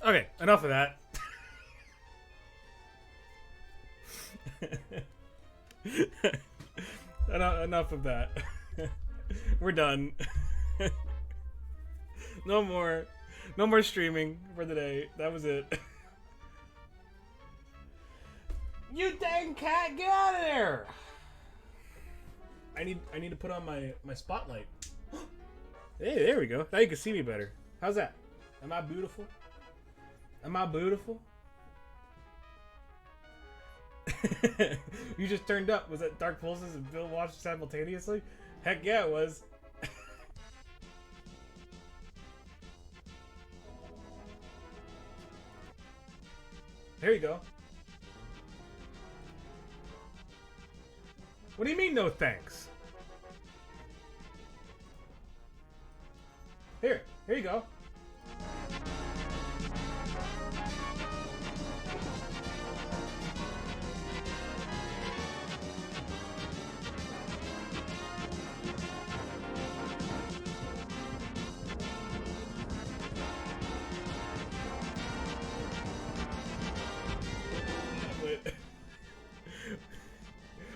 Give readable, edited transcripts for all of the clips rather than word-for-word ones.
Okay, enough of that. Enough of that. We're done. No more streaming for the day. That was it. You dang cat, get out of there! I need to put on my spotlight. Hey, there we go. Now you can see me better. How's that? Am I beautiful? Am I beautiful? You just turned up. Was that Dark Pulses and Bill watched simultaneously? Heck yeah, it was. There you go. What do you mean, no thanks? Here you go.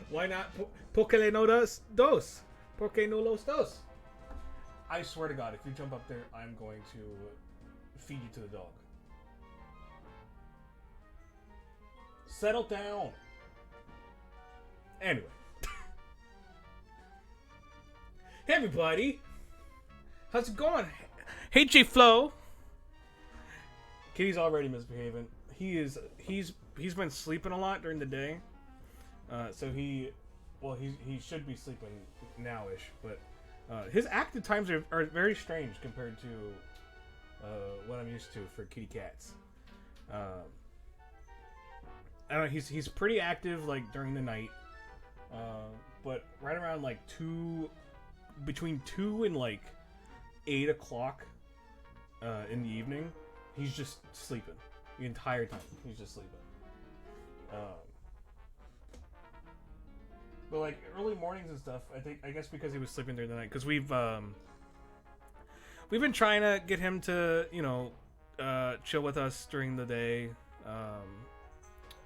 Why not? ¿Por qué no los dos? ¿Por qué no los dos? I swear to God, if you jump up there, I'm going to feed you to the dog. Settle down. Anyway. Hey everybody. How's it going? Hey J Flo. Kitty's already misbehaving. He's been sleeping a lot during the day. So he should be sleeping now-ish, but his active times are very strange compared to what I'm used to for kitty cats. I don't know, he's pretty active like during the night, but right around like between 2 and like 8 o'clock in the evening, he's just sleeping the entire time. He's just sleeping. But like early mornings and stuff, I guess because he was sleeping during the night, because we've been trying to get him to chill with us during the day,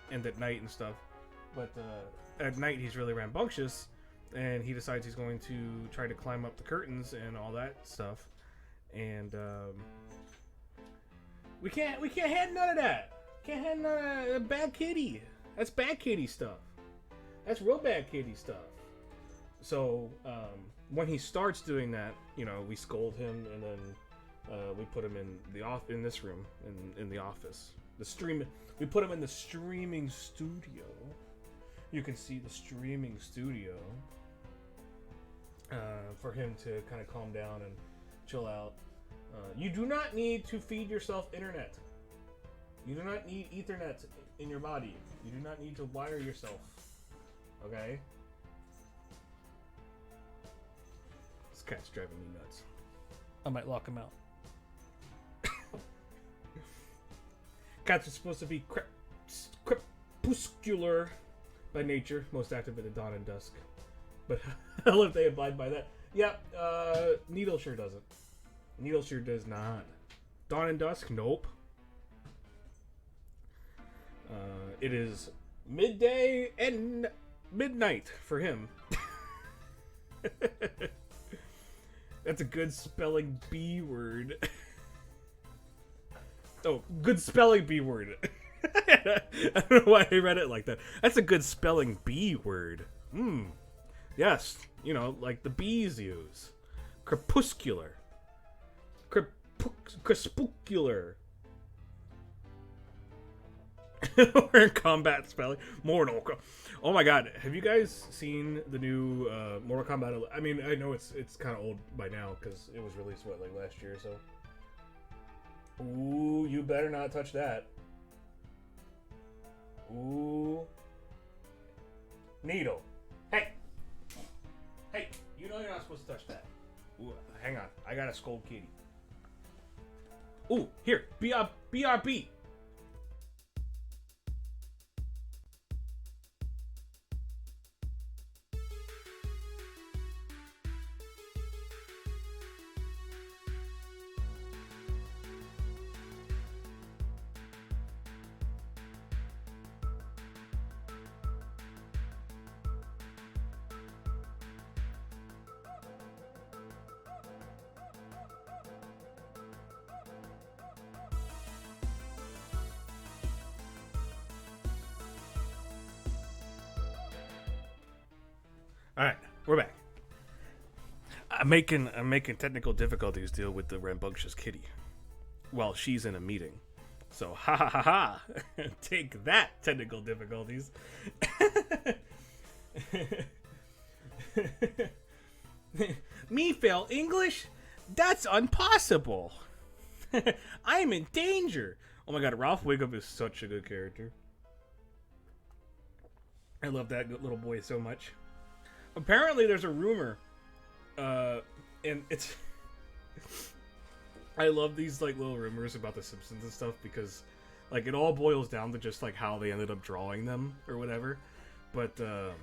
and at night and stuff. But at night he's really rambunctious, and he decides he's going to try to climb up the curtains and all that stuff, and we can't have none of that. Can't have none of bad kitty. That's bad kitty stuff. That's real bad kitty stuff. So when he starts doing that, we scold him, and then we put him in this room in the office. We put him in the streaming studio. You can see the streaming studio for him to kind of calm down and chill out. You do not need to feed yourself internet. You do not need Ethernet in your body. You do not need to wire yourself. Okay? This cat's driving me nuts. I might lock him out. Cats are supposed to be crepuscular by nature, most active at the dawn and dusk. But hell if they abide by that. Yeah, Needle sure doesn't. Needle sure does not. Dawn and dusk? Nope. It is midday and midnight for him. That's a good spelling B word. Oh, good spelling B word. I don't know why I read it like that. That's a good spelling B word. Yes, like the bees use. Crepuscular. Crepuscular. We're in combat spelling. Mortal. Oh my god, have you guys seen the new Mortal Kombat? I mean, I know it's kind of old by now because it was released like last year or so. Ooh, you better not touch that. Ooh. Needle. Hey, you know you're not supposed to touch that. Ooh, hang on, I gotta scold Kitty. Ooh, here, BRB. All right, we're back. I'm making technical difficulties deal with the rambunctious kitty while she's in a meeting. So ha ha ha ha! Take that, technical difficulties. Me fail English? That's impossible. I'm in danger. Oh my god, Ralph Wiggum is such a good character. I love that little boy so much. Apparently, there's a rumor, and it's. I love these like little rumors about the Simpsons and stuff because, like, it all boils down to just like how they ended up drawing them or whatever. But the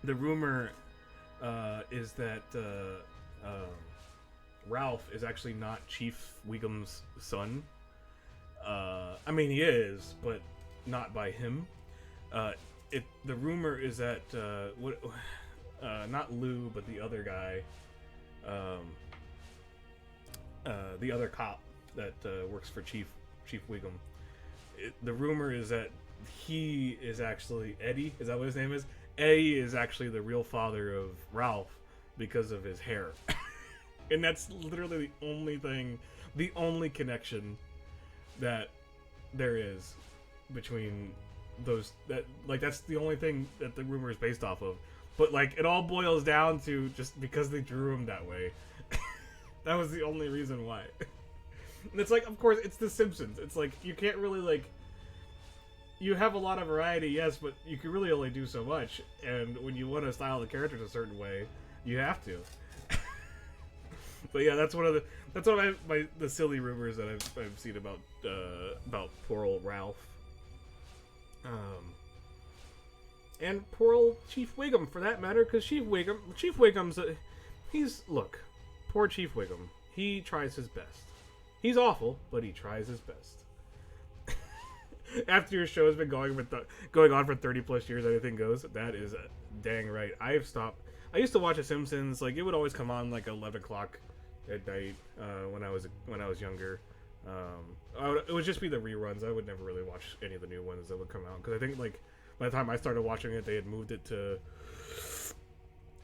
rumor is that Ralph is actually not Chief Wiggum's son. I mean, he is, but not by him. The rumor is that not Lou, but the other guy, the other cop that works for Chief Wiggum. The rumor is that he is actually Eddie. Is that what his name is? Eddie is actually the real father of Ralph because of his hair, and that's literally the only connection that there is between those. That's the only thing that the rumor is based off of. But like, it all boils down to just because they drew him that way. That was the only reason why. And it's like, of course, it's The Simpsons. It's like, you can't really, like... You have a lot of variety, yes, but you can really only do so much. And when you want to style the characters a certain way, you have to. But yeah, that's one of the silly rumors that I've seen about poor old Ralph. And poor old Chief Wiggum, for that matter, because Chief Wiggum's... Look, poor Chief Wiggum. He tries his best. He's awful, but he tries his best. After your show has been going on for 30 plus years, anything goes. That is dang right. I've stopped. I used to watch The Simpsons. Like, it would always come on like 11 o'clock at night when I was younger. It would just be the reruns. I would never really watch any of the new ones that would come out, because I think like by the time I started watching it, they had moved it to.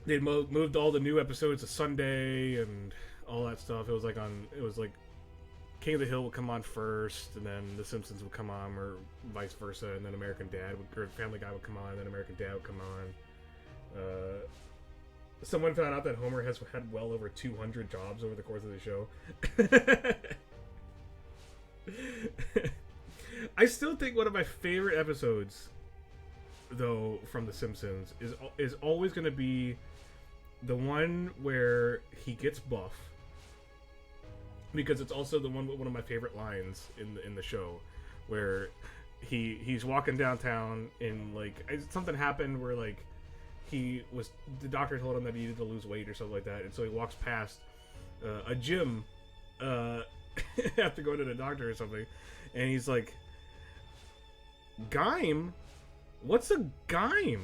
They'd moved all the new episodes to Sunday and all that stuff. It was like King of the Hill would come on first, and then The Simpsons would come on, or vice versa, and then Family Guy would come on, and then American Dad would come on. Someone found out that Homer has had well over 200 jobs over the course of the show. I still think one of my favorite episodes, though, from The Simpsons is always going to be the one where he gets buff, because it's also the one with one of my favorite lines in the show, where he's walking downtown and like something happened where like the doctor told him that he needed to lose weight or something like that, and so he walks past a gym after going to the doctor or something, and he's like, "Gyme? What's a gyme?"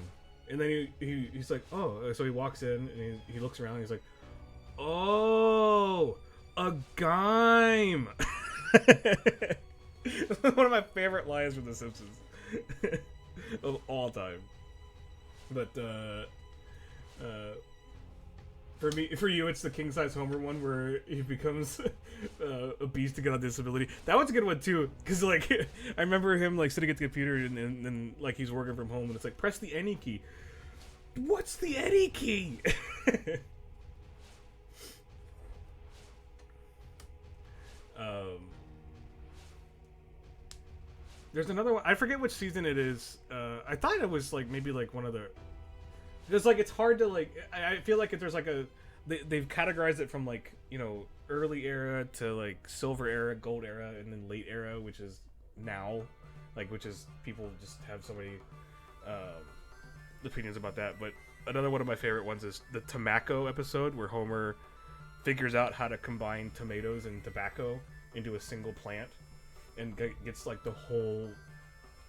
And then he's like, "Oh," so he walks in and he looks around and he's like, "Oh, a gyme." One of my favorite lines from The Simpsons of all time. But for you, it's the king size Homer one where he becomes a beast to get on disability. That one's a good one too, because like I remember him like sitting at the computer and like he's working from home, and it's like, press the any key. What's the any key? There's another one. I forget which season it is. I thought it was like maybe like one of the. Because like it's hard to like. I feel like if there's like they've categorized it from like, you know, early era to like silver era, gold era, and then late era, which is now, like, which is people just have so many opinions about that. But another one of my favorite ones is the tobacco episode, where Homer figures out how to combine tomatoes and tobacco into a single plant, and gets like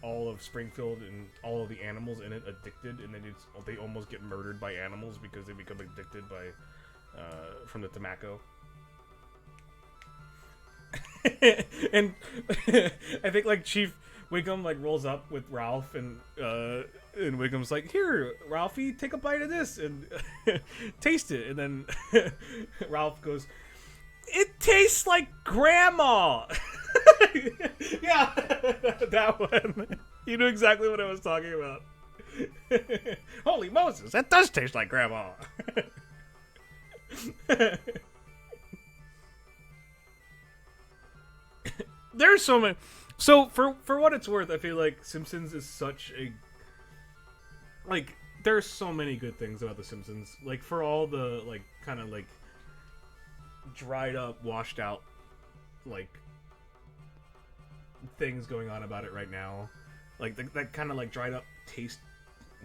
all of Springfield and all of the animals in it addicted, and then they almost get murdered by animals because they become addicted by from the tobacco. And I think like Chief Wiggum like rolls up with Ralph, and Wiggum's like, "Here, Ralphie, take a bite of this and taste it." And then Ralph goes, "It tastes like Grandma." Yeah, that one. You knew exactly what I was talking about. Holy Moses, that does taste like Grandma. There's so many. So for what it's worth, I feel like Simpsons is such a like. There's so many good things about the Simpsons. Like for all the like kind of like dried up, washed out like things going on about it right now, like that kind of like dried up taste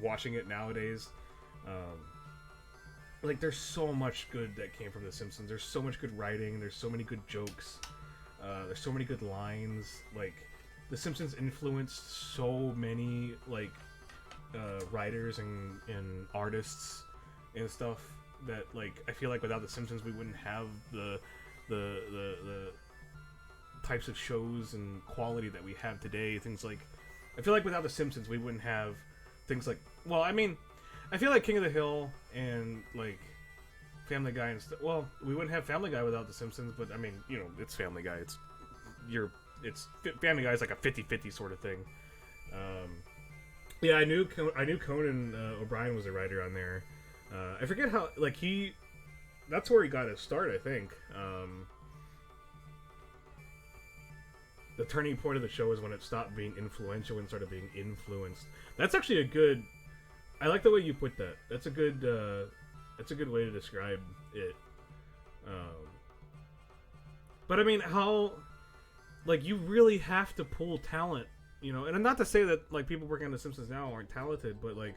watching it nowadays. Like there's so much good that came from the Simpsons. There's so much good writing. There's so many good jokes. There's so many good lines. Like the Simpsons influenced so many like writers and artists and stuff that like I feel like without the Simpsons we wouldn't have the types of shows and quality that we have today. Things like I feel like without the Simpsons we wouldn't have things like, well, I mean, I feel like King of the Hill and like Family Guy and stuff. Well, we wouldn't have Family Guy without the Simpsons, but I mean, you know, it's Family Guy. It's Family Guy is like a 50-50 sort of thing. Yeah, I knew Conan O'Brien was a writer on there. I forget how like that's where he got his start, I think. The turning point of the show is when it stopped being influential and started being influenced. That's actually a good. I like the way you put that. That's a good way to describe it. But I mean, how like you really have to pull talent, you know. And not to say that like people working on The Simpsons now aren't talented, but like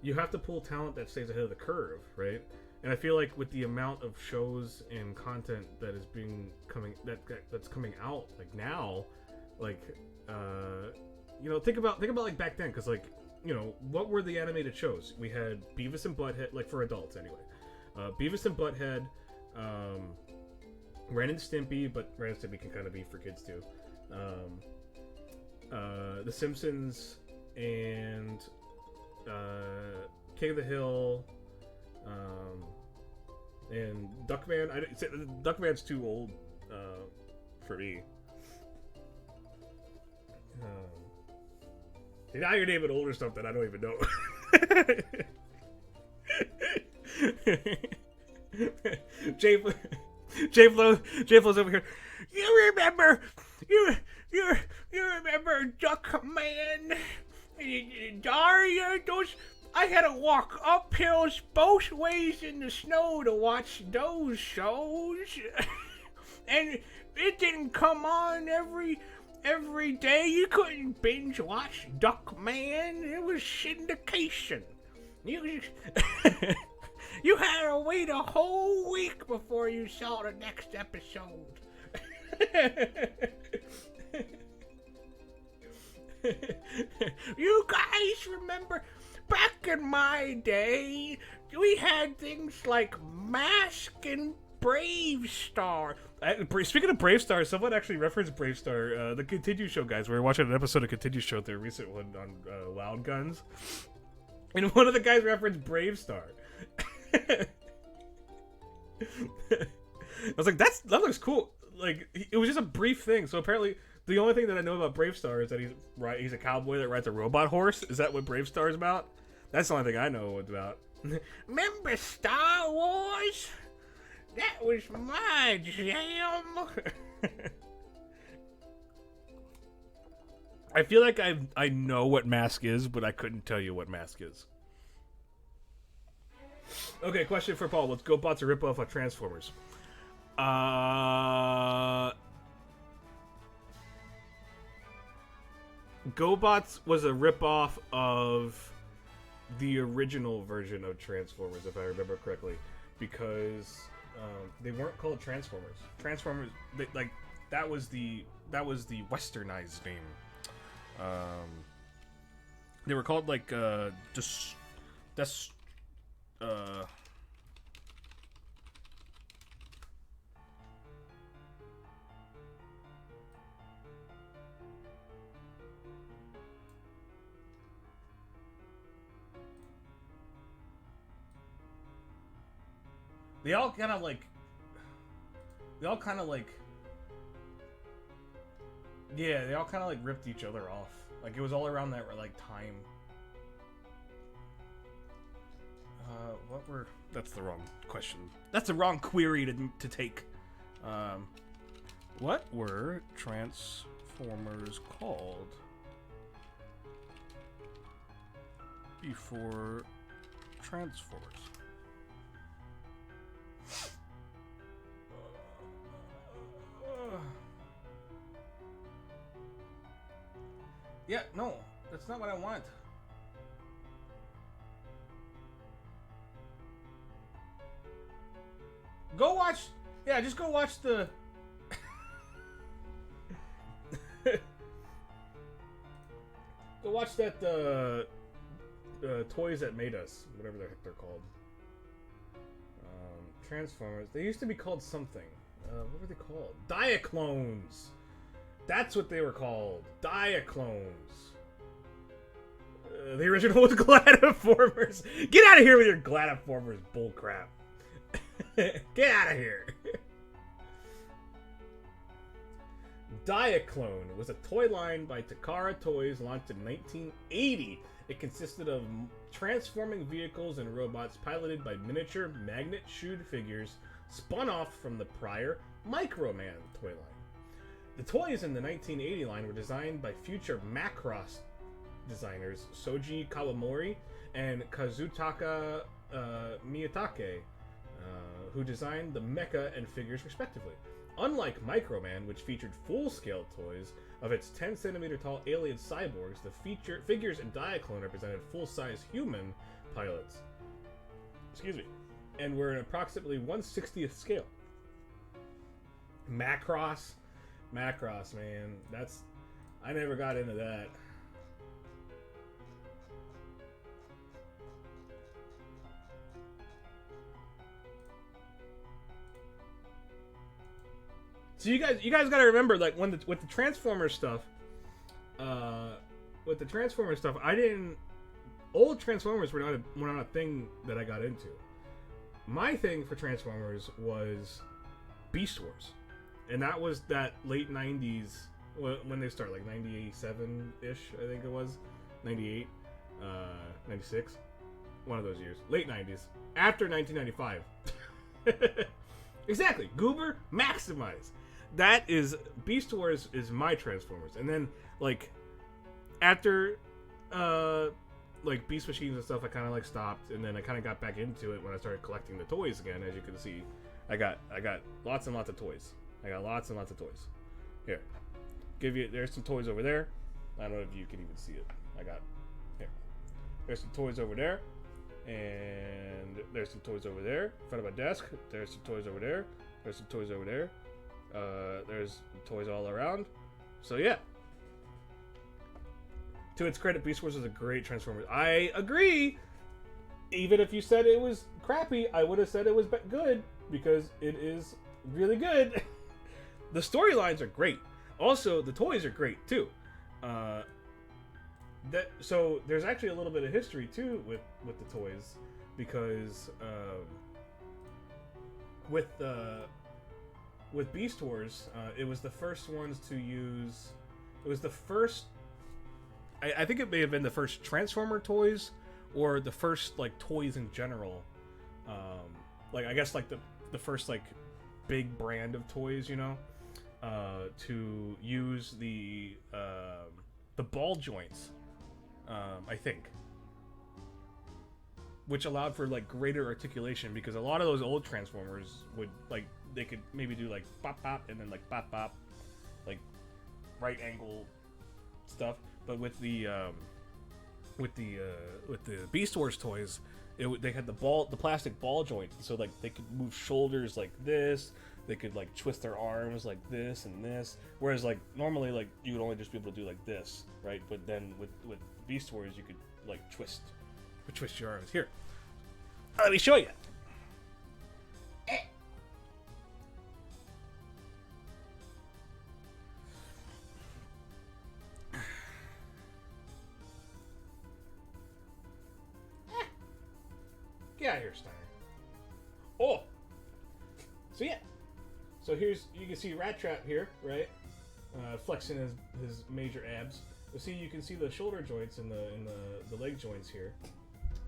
you have to pull talent that stays ahead of the curve, right? And I feel like with the amount of shows and content that is that's coming out like now, like you know, think about like back then, because like, you know, what were the animated shows? We had Beavis and Butthead, like for adults anyway. Beavis and Butthead, Ren and Stimpy, but Ren and Stimpy can kind of be for kids too. The Simpsons and King of the Hill. And Duckman, Duckman's too old for me. Now you're naming older stuff that I don't even know. J Flow's over here. You remember Duckman? Daria, those. I had to walk up hills both ways in the snow to watch those shows. And it didn't come on every day. You couldn't binge watch Duckman. It was syndication. You had to wait a whole week before you saw the next episode. You guys remember? Back in my day, we had things like Mask and Brave Star. Speaking of Brave Star, someone actually referenced Brave Star. The Continue Show guys. We were watching an episode of Continue Show, their recent one on Loud Guns. And one of the guys referenced Brave Star. I was like, that looks cool. Like, it was just a brief thing. So apparently, the only thing that I know about Brave Star is that he's a cowboy that rides a robot horse. Is that what Brave Star is about? That's the only thing I know about. Remember Star Wars? That was my jam. I feel like I know what Mask is, but I couldn't tell you what Mask is. Okay, question for Paul. Let's go bots a ripoff of Transformers. GoBots was a ripoff of the original version of Transformers, if I remember correctly, because they weren't called Transformers. Transformers, that was the westernized name. They were called like They all kind of like. They all kind of like. Yeah, they all kind of like ripped each other off. Like it was all around that like time. What were? That's the wrong question. That's the wrong query to take. What were Transformers called before Transformers? Yeah, no, that's not what I want. Go watch. Yeah, just go watch the. Go watch that Toys That Made Us, whatever the heck they're called. Transformers. They used to be called something. What were they called? Diaclones. That's what they were called. Diaclones. The original was Gladiformers. Get out of here with your Gladiformers bullcrap. Get out of here. Diaclone was a toy line by Takara Toys launched in 1980. It consisted of transforming vehicles and robots piloted by miniature magnet-shoed figures spun off from the prior Microman toy line. The toys in the 1980 line were designed by future Macross designers Soji Kawamori and Kazutaka Miyatake, who designed the mecha and figures respectively. Unlike Microman, which featured full-scale toys of its 10cm tall alien cyborgs, the figures in Diaclone represented full-size human pilots. Excuse me. And were an approximately 1/60th scale. Macross, man. I never got into that. So you guys got to remember, like with the Transformers stuff, old Transformers were not a thing that I got into. My thing for Transformers was Beast Wars, and that was that late 90s when they started, like 97-ish, I think it was, 98, 96, one of those years, late 90s, after 1995. Exactly, GooberMaximize. That is, Beast Wars is my Transformers. And then, like, after, like, Beast Machines and stuff, I kind of, like, stopped. And then I kind of got back into it when I started collecting the toys again. As you can see, I got lots and lots of toys. Here. There's some toys over there. I don't know if you can even see it. Here. There's some toys over there. And there's some toys over there in front of my desk. There's some toys over there. There's some toys over there. There's toys all around. So yeah. To its credit, Beast Wars is a great Transformers. I agree. Even if you said it was crappy, I would have said it was good because it is really good. The storylines are great. Also, the toys are great too. So there's actually a little bit of history too with the toys, because with Beast Wars, it was the first ones to use. It was the first. I think it may have been the first Transformer toys, or the first like toys in general. Like I guess like the first like big brand of toys, to use the ball joints. I think, which allowed for like greater articulation, because a lot of those old Transformers would like they could maybe do like pop pop and then like pop pop, like right angle stuff. But with the Beast Wars toys, they had the plastic ball joint, so like they could move shoulders like this. They could like twist their arms like this and this. Whereas like normally like you would only just be able to do like this, right? But then with Beast Wars you could like twist your arms. Here, let me show you. Get out of here, Steiner. Oh, So yeah. So here's, you can see Rat Trap here, right? Flexing his major abs. You can see the shoulder joints and the leg joints here.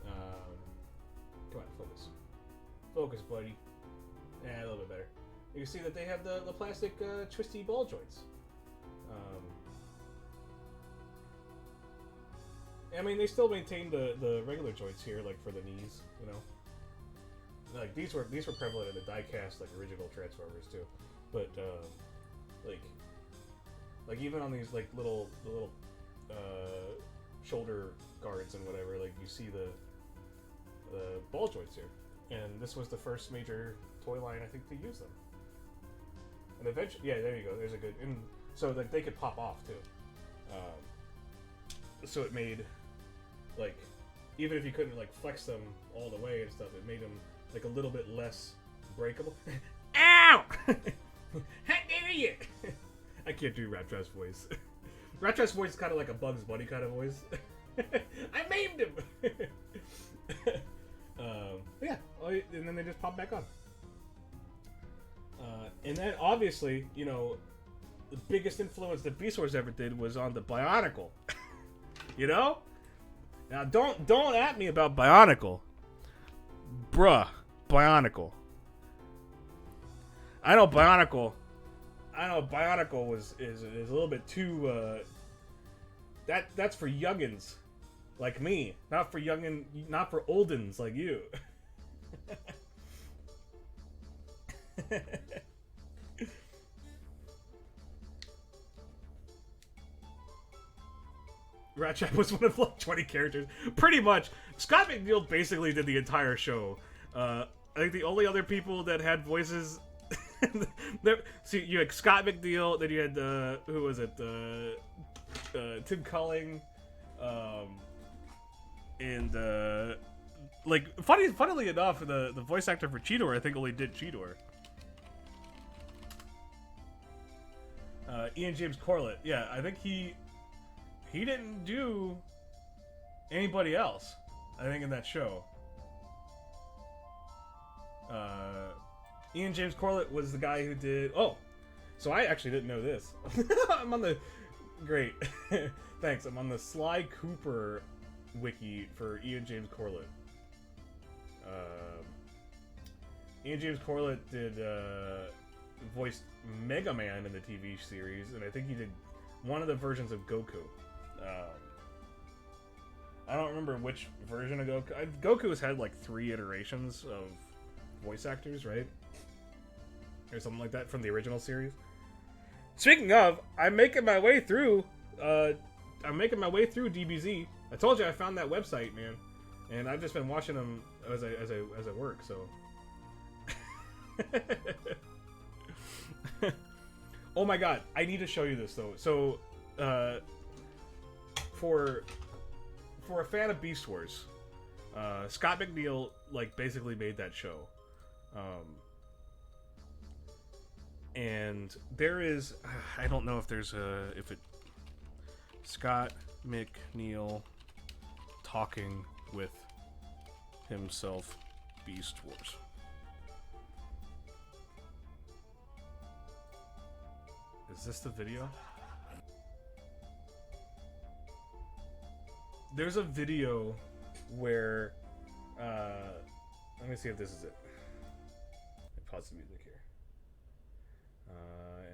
Come on, focus. Focus, buddy. Yeah, a little bit better. You can see that they have the plastic twisty ball joints. I mean, they still maintain the regular joints here, like for the knees, you know. Like these were prevalent in the die-cast like original Transformers too, but like even on these like the little shoulder guards and whatever, like you see the ball joints here, and this was the first major toy line I think to use them. And eventually, yeah, there you go. There's a good, and so like they could pop off too. So it made like even if you couldn't like flex them all the way and stuff, it made them like a little bit less breakable. Ow! How dare you! I can't do Rat Trap's voice. Rat Trap's voice is kind of like a Bugs Bunny kind of voice. I maimed him! Yeah, and then they just pop back on. And then obviously, you know, the biggest influence that Beast Wars ever did was on the Bionicle. You know? Now don't at me about Bionicle. Bruh, Bionicle. I know Bionicle is a little bit too that's for youngins like me, not for oldins like you. Rat Trap was one of like 20 characters. Pretty much, Scott McNeil basically did the entire show. I think the only other people that had voices, see, you had Scott McNeil, then you had who was it? Tim Culling, and like funnily enough, the voice actor for Cheetor I think only did Cheetor. Ian James Corlett, yeah, I think he didn't do anybody else, I think, in that show. Ian James Corlett was the guy who did... Oh! So I actually didn't know this. I'm on the... Great. Thanks. I'm on the Sly Cooper wiki for Ian James Corlett. Ian James Corlett did... voiced Mega Man in the TV series, and I think he did one of the versions of Goku. I don't remember which version of Goku. Goku has had like 3 iterations of voice actors, right? Or something like that from the original series. Speaking of, I'm making my way through DBZ. I told you I found that website, man, and I've just been watching them as I work. So, oh my god, I need to show you this though. So, for a fan of Beast Wars, Scott McNeil like basically made that show, and there is, I don't know if there's Scott McNeil talking with himself, Beast Wars. Is this the video? There's a video where, let me see if this is it. I pause the music here.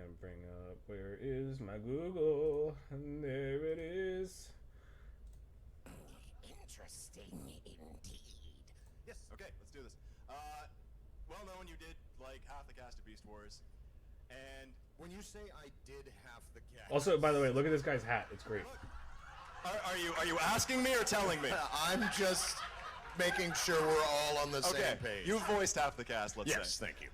And bring up, where is my Google? And there it is. Interesting indeed. Yes, okay, let's do this. Well known, you did like half the cast of Beast Wars. And when you say I did half the cast... Also, by the way, look at this guy's hat. It's great. Are you asking me or telling me? I'm just making sure we're all on the same page. You voiced half the cast, let's say. Yes, thank you.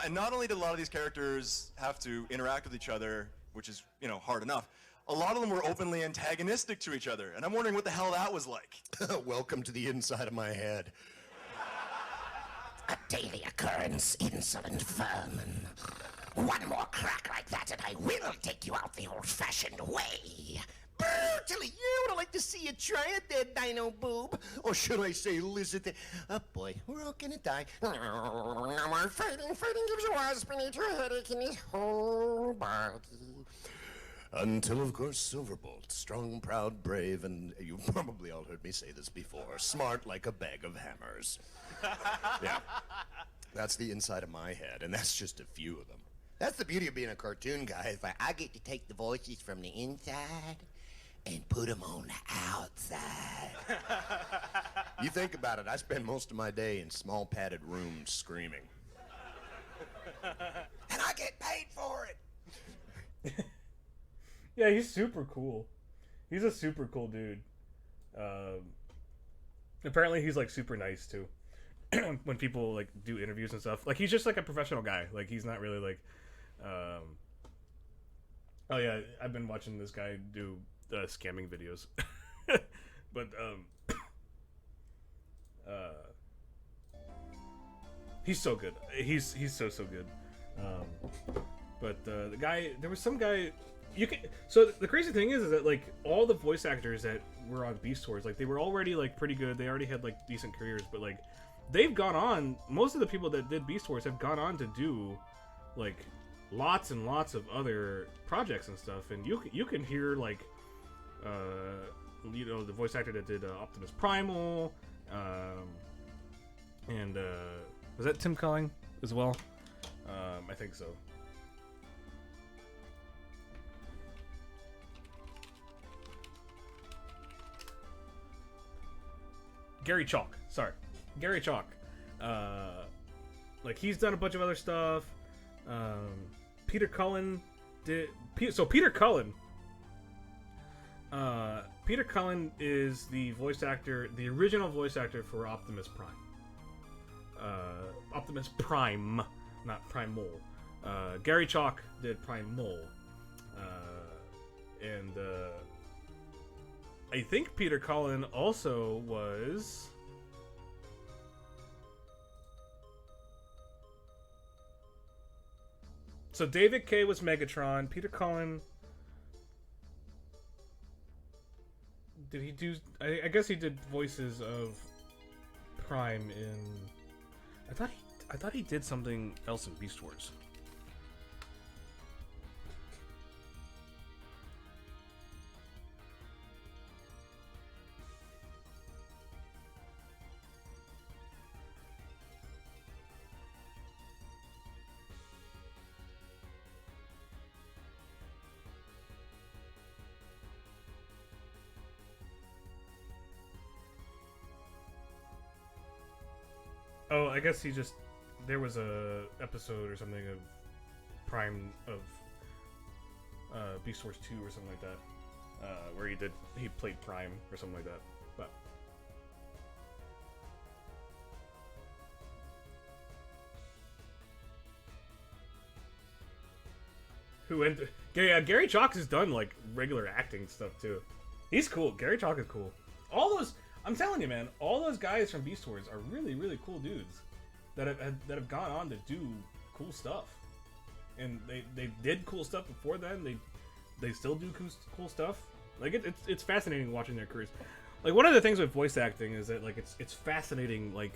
And not only did a lot of these characters have to interact with each other, which is, you know, hard enough, a lot of them were openly antagonistic to each other. And I'm wondering what the hell that was like. Welcome to the inside of my head. A daily occurrence, insolent vermin. One more crack like that and I will take you out the old-fashioned way. Brute Certainly, yeah, I'd like to see you try it there, Dino Boob. Or should I say lizard? Oh boy, we're all gonna die. Fighting gives you a spinning to a headache in his whole body. Until, of course, Silverbolt, strong, proud, brave, and you've probably all heard me say this before, smart like a bag of hammers. Yeah, that's the inside of my head, and that's just a few of them. That's the beauty of being a cartoon guy. Is like I get to take the voices from the inside and put them on the outside. You think about it, I spend most of my day in small padded rooms screaming. And I get paid for it. Yeah, he's super cool. He's a super cool dude. Apparently he's like super nice too. When people like do interviews and stuff, like he's just like a professional guy. Like he's not really like, oh yeah, I've been watching this guy do scamming videos, but he's so good. He's so good. But the guy, there was some guy. So the crazy thing is that like all the voice actors that were on Beast Wars, like they were already like pretty good. They already had like decent careers, but like they've gone on. Most of the people that did Beast Wars have gone on to do like lots and lots of other projects and stuff. And you can hear like the voice actor that did Optimus Primal, and was that Tim Culling as well? I think so. Gary Chalk. Gary Chalk. Like he's done a bunch of other stuff. Peter Cullen did. Peter Cullen. Peter Cullen is the voice actor, the original voice actor for Optimus Prime. Optimus Prime, not Primal. Gary Chalk did Primal. And I think Peter Cullen also was... So David Kaye was Megatron. Peter Cullen... Did he do... I guess he did voices of Prime in... I thought he did something else in Beast Wars. Oh, I guess he just... There was a episode or something of Prime of Beast Wars 2 or something like that, where he played Prime or something like that. But Gary Chalk has done like regular acting stuff too. He's cool. Gary Chalk is cool. All those, I'm telling you, man, all those guys from Beast Wars are really, really cool dudes that have gone on to do cool stuff, and they did cool stuff before then. They still do cool stuff. Like it's fascinating watching their careers. Like one of the things with voice acting is that like it's fascinating, like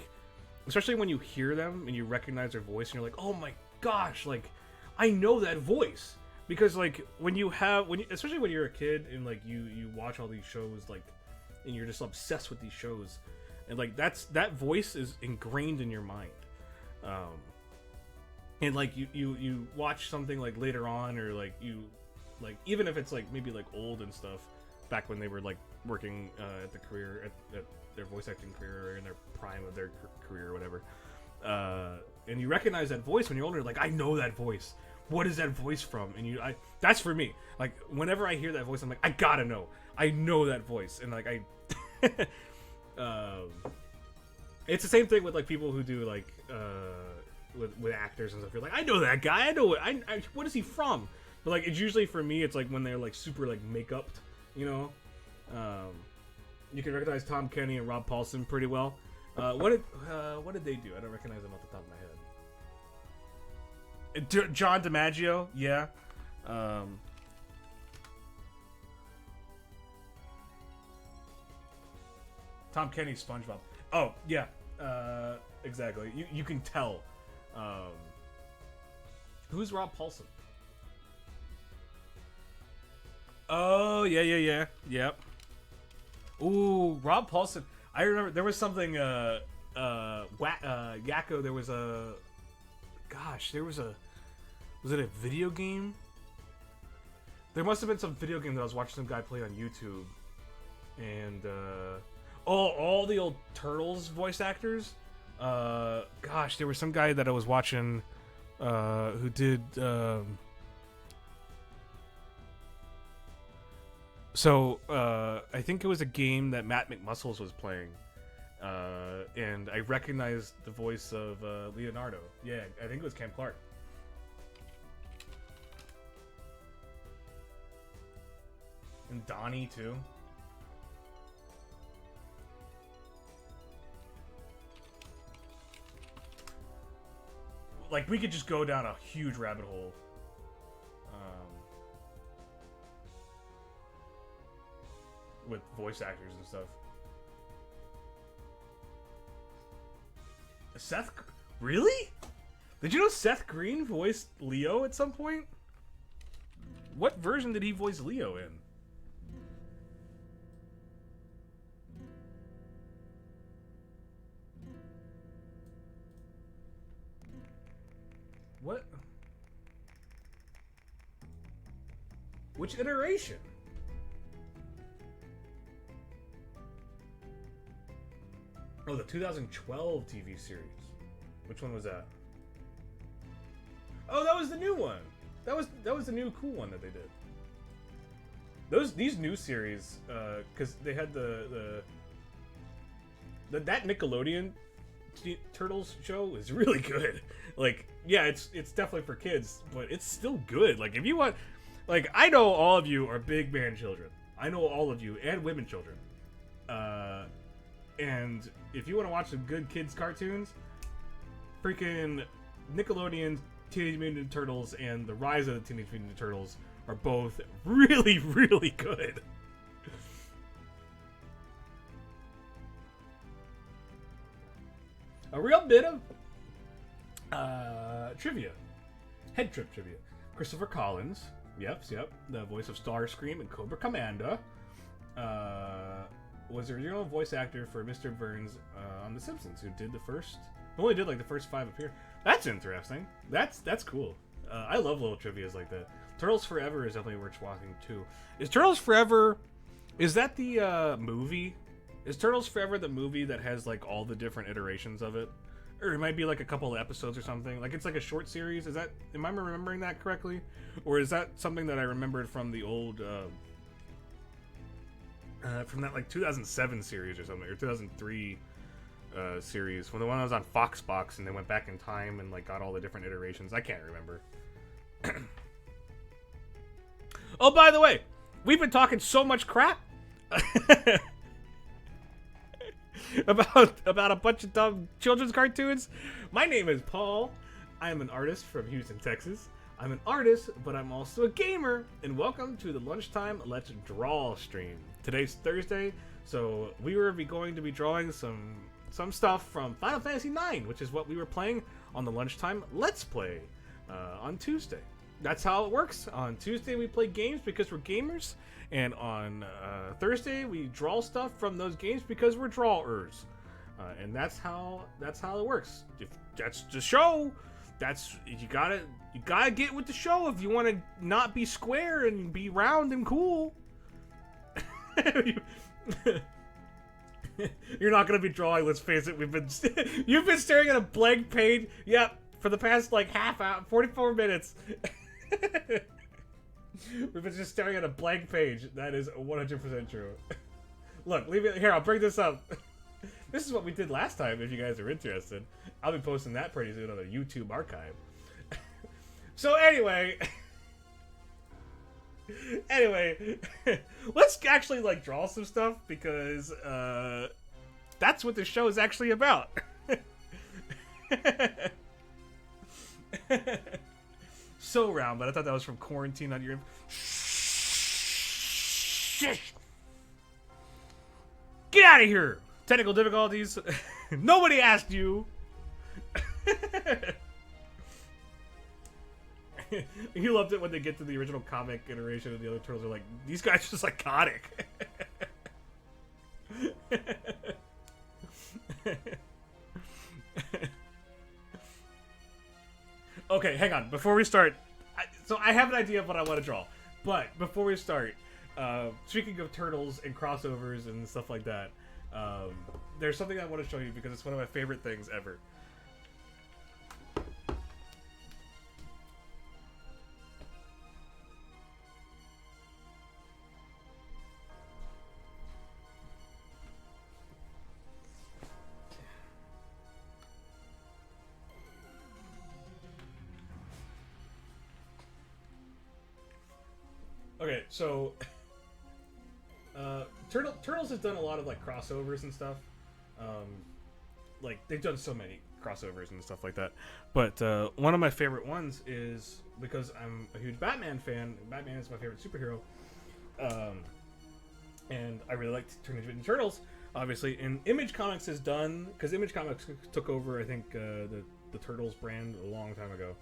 especially when you hear them and you recognize their voice and you're like, oh my gosh, like I know that voice. Because like especially when you're a kid and like you watch all these shows, like, and you're just obsessed with these shows, and like that voice is ingrained in your mind. And like you watch something like later on, or like even if it's like maybe like old and stuff, back when they were like working at the career at their voice acting career or in their prime of their career or whatever, and you recognize that voice when you're older, like I know that voice. What is that voice from? And that's for me. Like whenever I hear that voice, I'm like, I gotta know. I know that voice, and like it's the same thing with like people who do like with actors and stuff. You're like, I know that guy. I know it. What is he from? But like it's usually for me, it's like when they're like super like make-upped, you know. You can recognize Tom Kenny and Rob Paulson pretty well. What did they do? I don't recognize them off the top of my head. John DiMaggio, yeah. Tom Kenny's SpongeBob. Oh yeah, exactly. You can tell. Who's Rob Paulson? Oh yeah. Yep. Ooh, Rob Paulson. I remember there was something. Yakko. There was a. Gosh, there was a. Was it a video game? There must have been some video game that I was watching some guy play on YouTube, and all the old Turtles voice actors. Gosh, there was some guy that I was watching who did. I think it was a game that Matt McMuscles was playing, and I recognized the voice of Leonardo. Yeah, I think it was Cam Clark. And Donnie too. Like, we could just go down a huge rabbit hole. With voice actors and stuff. Seth... Really? Did you know Seth Green voiced Leo at some point? What version did he voice Leo in? What? Which iteration? Oh, the 2012 TV series. Which one was that? Oh, that was the new one. That was the new cool one that they did. These new series, because they had that Nickelodeon Turtles show is really good. Like, yeah, it's definitely for kids, but it's still good. Like, if you want, like, I know all of you are big man children. I know all of you and women children. And if you want to watch some good kids cartoons, freaking Nickelodeon Teenage Mutant Ninja Turtles and The Rise of the Teenage Mutant Ninja Turtles are both really, really good. A real bit of trivia. Head trip trivia. Christopher Collins, yep, the voice of Starscream and Cobra Commander, was the original voice actor for Mr. Burns on The Simpsons, who only did like the first 5 appearances. That's interesting. That's cool. I love little trivias like that. Turtles Forever is definitely worth watching too. Is Turtles Forever? Is that the movie? Is Turtles Forever the movie that has like all the different iterations of it? Or it might be like a couple of episodes or something. Like, it's like a short series. Am I remembering that correctly? Or is that something that I remembered from the old from that like 2007 series or something, or 2003 series, when the one that was on Foxbox and they went back in time and like got all the different iterations? I can't remember. Oh, by the way, we've been talking so much crap about a bunch of dumb children's cartoons. My name is Paul. I am an artist from Houston, Texas. I'm an artist, but I'm also a gamer, and welcome to the Lunchtime Let's Draw stream. Today's Thursday, so we will be going to be drawing some stuff from Final Fantasy IX, which is what we were playing on the Lunchtime Let's Play on Tuesday. That's how it works. On Tuesday we play games because we're gamers, and on Thursday we draw stuff from those games because we're drawers, and that's how it works. If that's the show, you gotta get with the show if you want to not be square and be round and cool. You're not gonna be drawing. Let's face it. You've been staring at a blank page. Yep, for the past like half hour, 44 minutes. We've been just staring at a blank page. That is 100% true. Look, leave it here. I'll bring this up. This is what we did last time. If you guys are interested, I'll be posting that pretty soon on the YouTube archive. So anyway, let's actually like draw some stuff because that's what the show is actually about. So round, but I thought that was from Quarantine on your. Shh! Get out of here! technical difficulties. Nobody asked you. You loved it when they get to the original comic iteration and the other turtles are like, these guys are just psychotic. Okay, hang on. Before we start, so I have an idea of what I want to draw. But before we start, speaking of turtles and crossovers and stuff like that, there's something I want to show you because it's one of my favorite things ever. Okay, so Turtles has done a lot of like crossovers and stuff. Like they've done so many crossovers and stuff like that. But one of my favorite ones is because I'm a huge Batman fan. Batman is my favorite superhero, and I really like Teenage Mutant Ninja Turtles. Obviously, and Image Comics has done because Image Comics took over, I think, the Turtles brand a long time ago.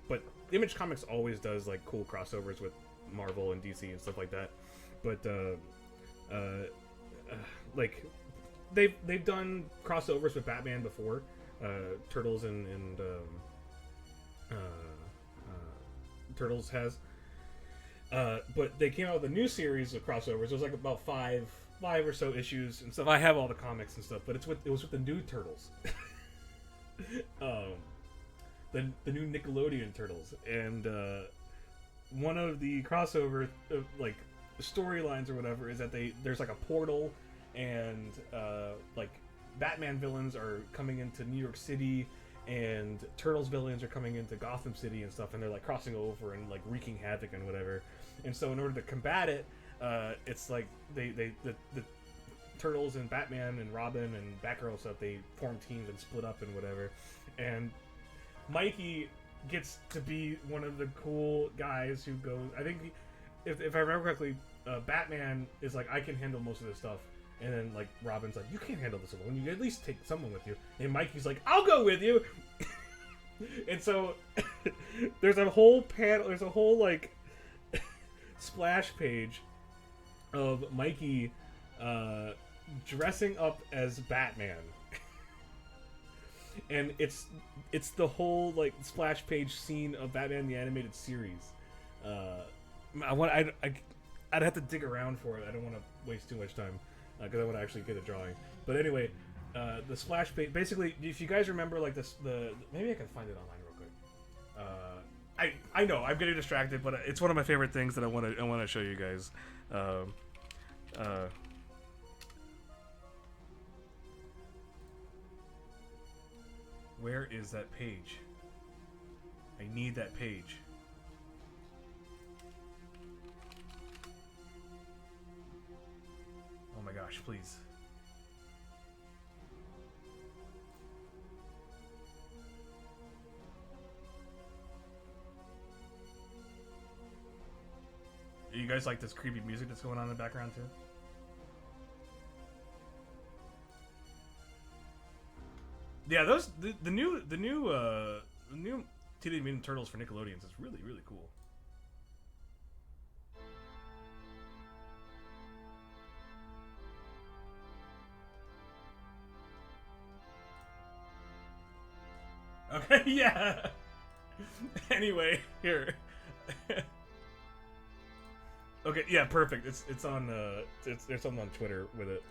But Image Comics always does like cool crossovers with Marvel and DC and stuff like that, but like they've done crossovers with Batman before, Turtles and Turtles has, but they came out with a new series of crossovers. It was like about five or so issues and stuff. I have all the comics and stuff, but it was with the new Turtles, the new Nickelodeon Turtles, and one of the crossover like storylines or whatever is that there's like a portal and like Batman villains are coming into New York City and Turtles villains are coming into Gotham City and stuff, and they're like crossing over and like wreaking havoc and whatever. And so in order to combat it, it's like the Turtles and Batman and Robin and Batgirl stuff, they form teams and split up and whatever. And Mikey gets to be one of the cool guys who goes, I think if I remember correctly, Batman is like, I can handle most of this stuff, and then like Robin's like, you can't handle this alone, you at least take someone with you, and Mikey's like, I'll go with you. And so there's a whole like splash page of Mikey dressing up as Batman. And it's the whole like splash page scene of Batman the Animated Series. I'd have to dig around for it. I don't want to waste too much time because I want to actually get a drawing. But anyway, the splash page, basically, if you guys remember like maybe I can find it online real quick. I know I'm getting distracted, but it's one of my favorite things that I want to show you guys. Where is that page? I need that page. Oh my gosh, please. You guys like this creepy music that's going on in the background too? Yeah, the new Teenage Mutant Turtles for Nickelodeon is really, really cool. Okay, yeah. Anyway, here. Okay, yeah, perfect. It's on there's something on Twitter with it.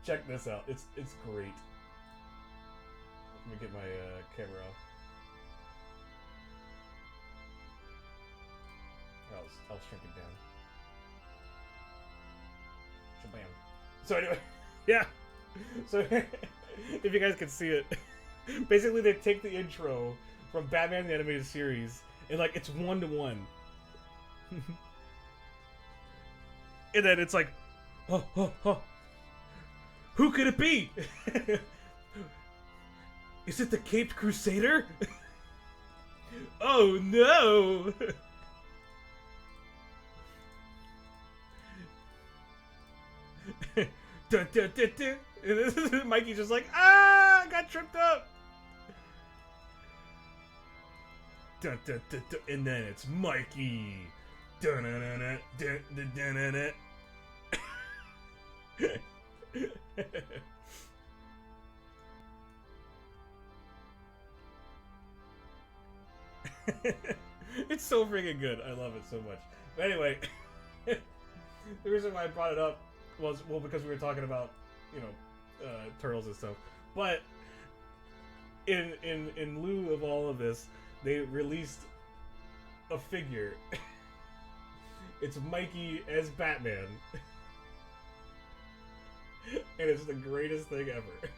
Check this out. It's great. Let me get my camera off. I'll shrink it down. Shabam. So anyway, yeah. So if you guys can see it, basically they take the intro from Batman the Animated Series and like it's 1-to-1. And then it's like, oh. Who could it be? Is it the Caped Crusader? Oh no! Dun, dun, dun, dun. And Mikey's just like, I got tripped up. Dun, dun, dun, dun. And then it's Mikey. Dun, dun, dun, dun, dun, dun, dun, dun, dun. It's so freaking good. I love it so much. But anyway, the reason why I brought it up was, well, because we were talking about, you know, turtles and stuff. But in lieu of all of this, they released a figure. It's Mikey as Batman. And it's the greatest thing ever.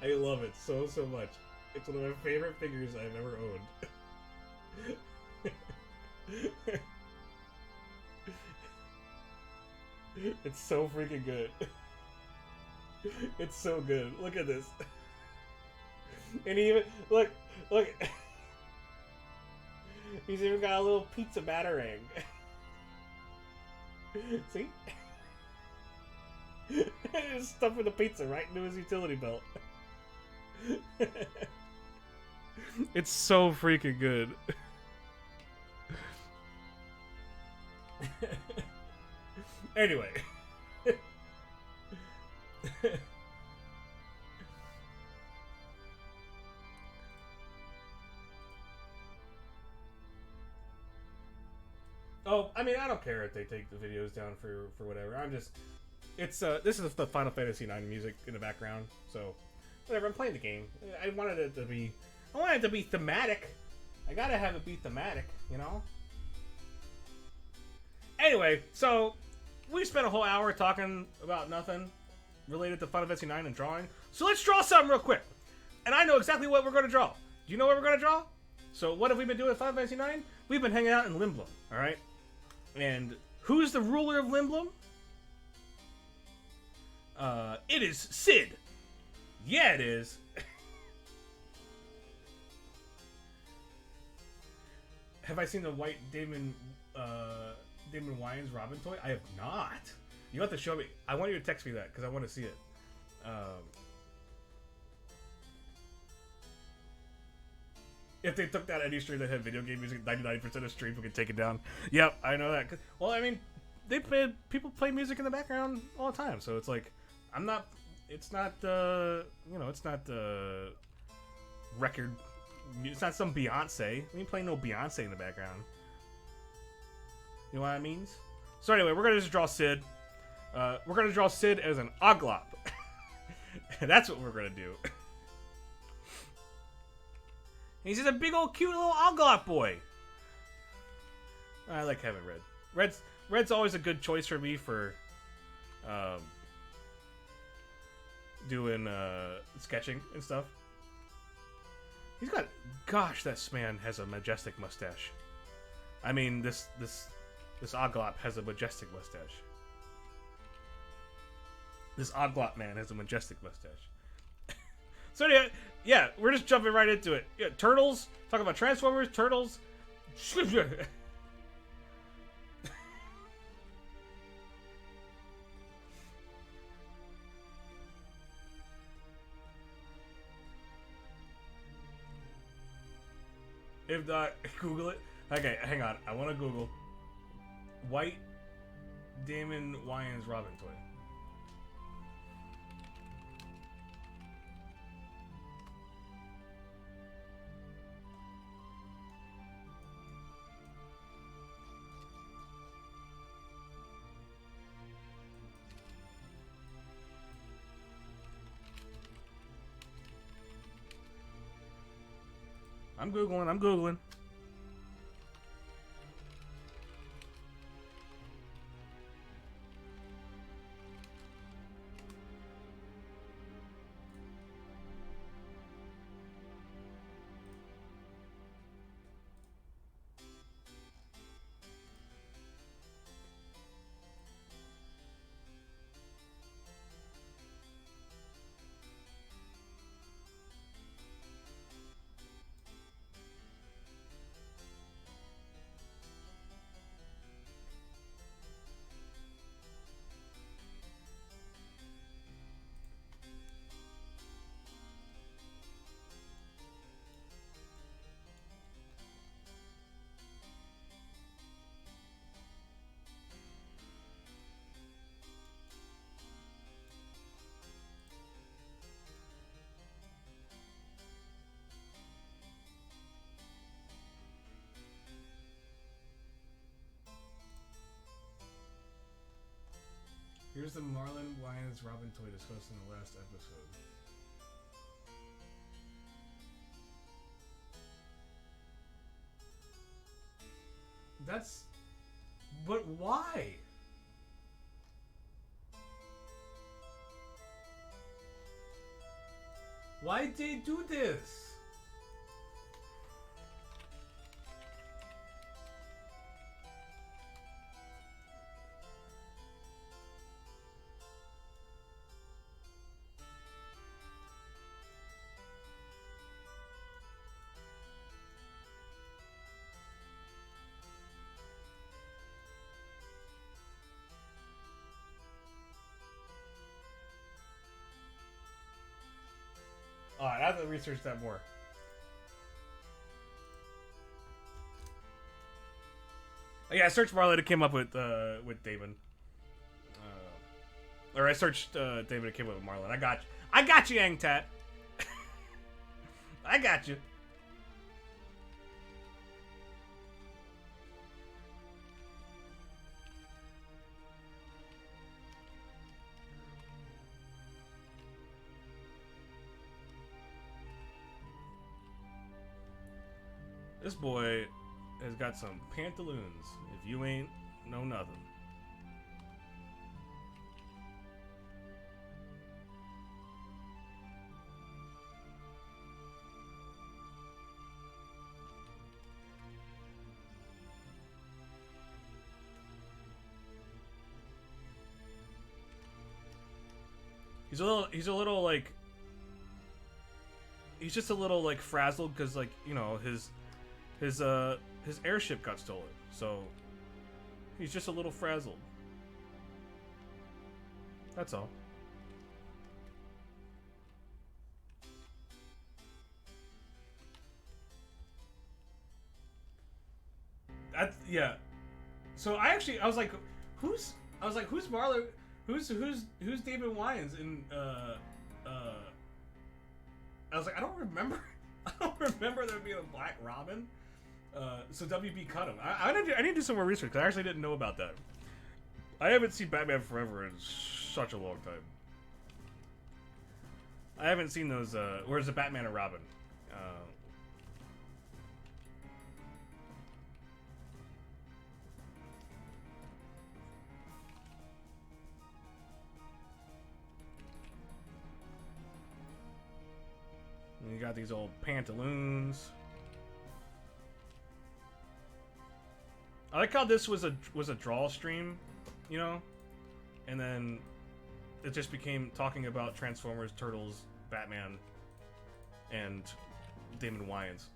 I love it so much. It's one of my favorite figures I've ever owned. It's so freaking good. It's so good. Look at this. And he even look. He's even got a little pizza batarang. See? Just stuffing the pizza right into his utility belt. It's so freaking good. Anyway. Oh, I mean, I don't care if they take the videos down for whatever. I'm just, it's this is the Final Fantasy IX music in the background, so whatever. I'm playing the game. I wanted it to be thematic. I gotta have it be thematic, you know. Anyway, so we spent a whole hour talking about nothing related to Final Fantasy IX and drawing. So let's draw something real quick. And I know exactly what we're going to draw. Do you know what we're going to draw? So what have we been doing with Final Fantasy IX? We've been hanging out in Limblum, all right? And who's the ruler of Limblum? It is Sid. Yeah, it is. Have I seen the white Damon Wayans Robin toy? I have not. You have to show me. I want you to text me that because I want to see it. If they took that any stream that had video game music, 99% of streams we could take it down. Yep, I know that. Well, I mean, people play music in the background all the time, so it's like, it's not record. It's not some Beyonce. We ain't playing no Beyonce in the background. You know what I mean? So anyway, we're gonna just draw Sid. We're gonna draw Sid as an Oglop. That's what we're gonna do. He's just a big old cute little Oglop boy. I like having red. Red's always a good choice for me for doing sketching and stuff. He's got, gosh, this man has a majestic mustache. I mean, this Oglop has a majestic mustache. This Oglop man has a majestic mustache. So anyway, yeah, we're just jumping right into it. Yeah, turtles. Talk about Transformers, turtles. If not, Google it. Okay, hang on. I want to Google white Damon Wayans Robin toy. I'm Googling. Where's the Marlon Wayans Robin toy discussed in the last episode? That's... But why? Why did they do this? Alright, I have to research that more. Oh, yeah, I searched Marlon. It came up with David. Or I searched David. It came up with Marlon. I got you, Angtat. I got you. This boy has got some pantaloons. If you ain't, know nothing. He's a little like, he's just a little like frazzled because, like, you know, his airship got stolen, so he's just a little frazzled. That's all. Yeah. So I was like, who's Marlo? Who's David Wayans in I was like, I don't remember there being a Black Robin. So WB cut him. I need to do some more research, 'cause I actually didn't know about that. I haven't seen Batman Forever in such a long time. I haven't seen those. Where's the Batman and Robin? And you got these old pantaloons. I like how this was a draw stream, you know, and then it just became talking about Transformers, Turtles, Batman, and Damon Wayans.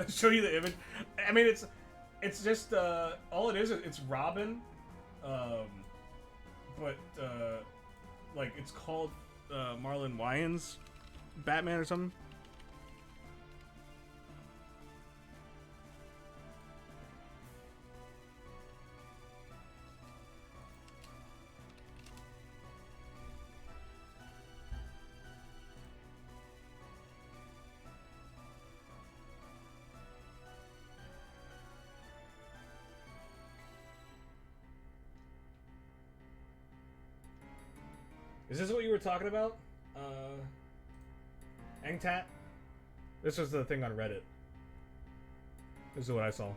I'll show you the image. I mean, it's just all it is. It's Robin. But like, it's called Marlon Wayans Batman or something. Is this what you were talking about? Angtat? This was the thing on Reddit. This is what I saw.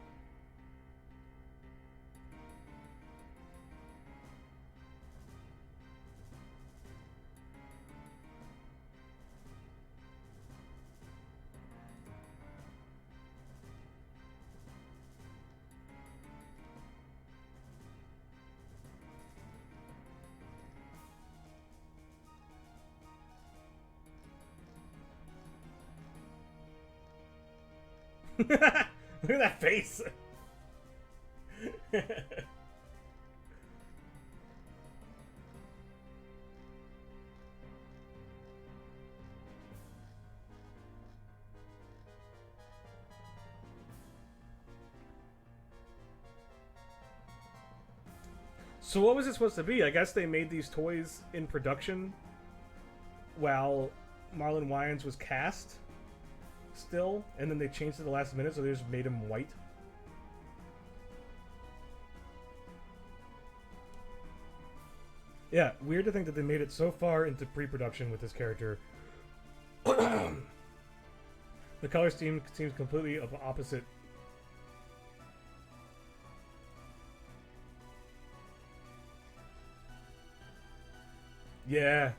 Look at that face. So what was it supposed to be? I guess they made these toys in production while Marlon Wayans was cast still, and then they changed it at the last minute, so they just made him white. Yeah, weird to think that they made it so far into pre-production with this character. The color scheme seems completely opposite. Yeah.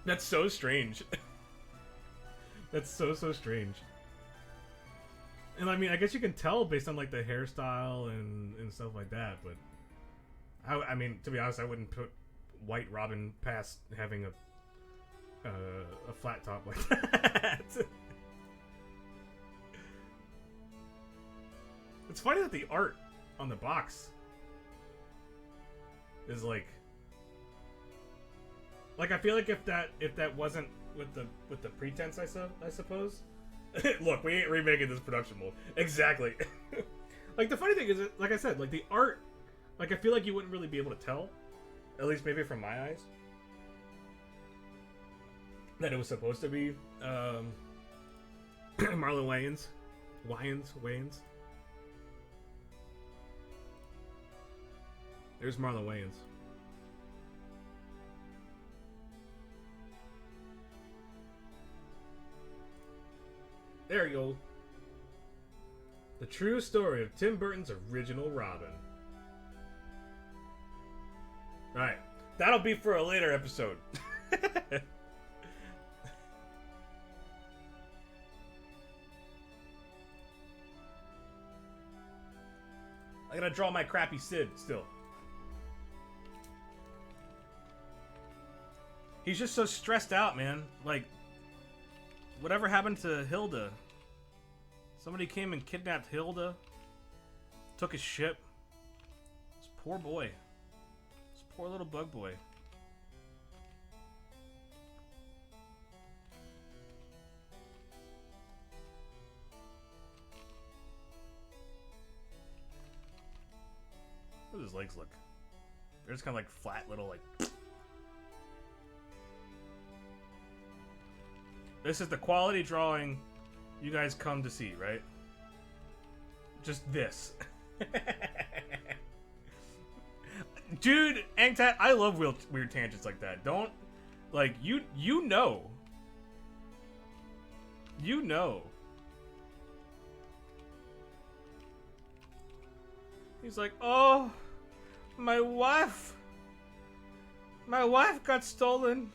That's so strange. That's so strange. And I mean, I guess you can tell based on like the hairstyle and stuff like that, but I mean, to be honest, I wouldn't put White Robin past having a flat top like that. It's funny that the art on the box is like I feel like if that wasn't with the pretense, I suppose. Look, we ain't remaking this production mold. Exactly. Like the funny thing is, like I said, like the art, like I feel like you wouldn't really be able to tell, at least maybe from my eyes, that it was supposed to be Marlon Wayans. There's Marlon Wayans. There you go. The true story of Tim Burton's original Robin. Alright. That'll be for a later episode. I gotta draw my crappy Sid still. He's just so stressed out, man. Like, whatever happened to Hilda? Somebody came and kidnapped Hilda. Took his ship. This poor boy. This poor little bug boy. How do his legs look? They're just kind of like flat little like... This is the quality drawing you guys come to see, right? Just this. Dude, Angtat, I love weird tangents like that. Don't, like, you know. You know. He's like, oh, my wife got stolen.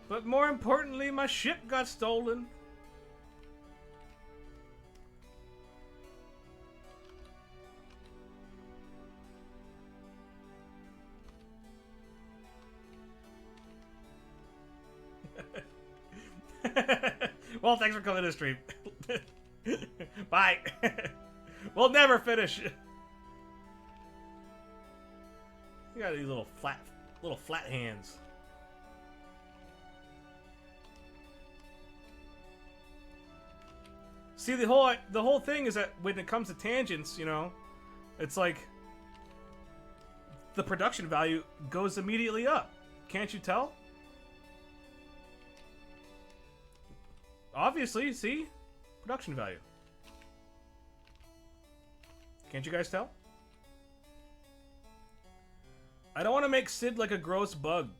But more importantly, my ship got stolen. Well, thanks for coming to the stream. Bye. We'll never finish. You got these little flat hands. See, the whole thing is that when it comes to tangents, you know, it's like the production value goes immediately up. Can't you tell? Obviously, see? Production value. Can't you guys tell? I don't want to make Sid like a gross bug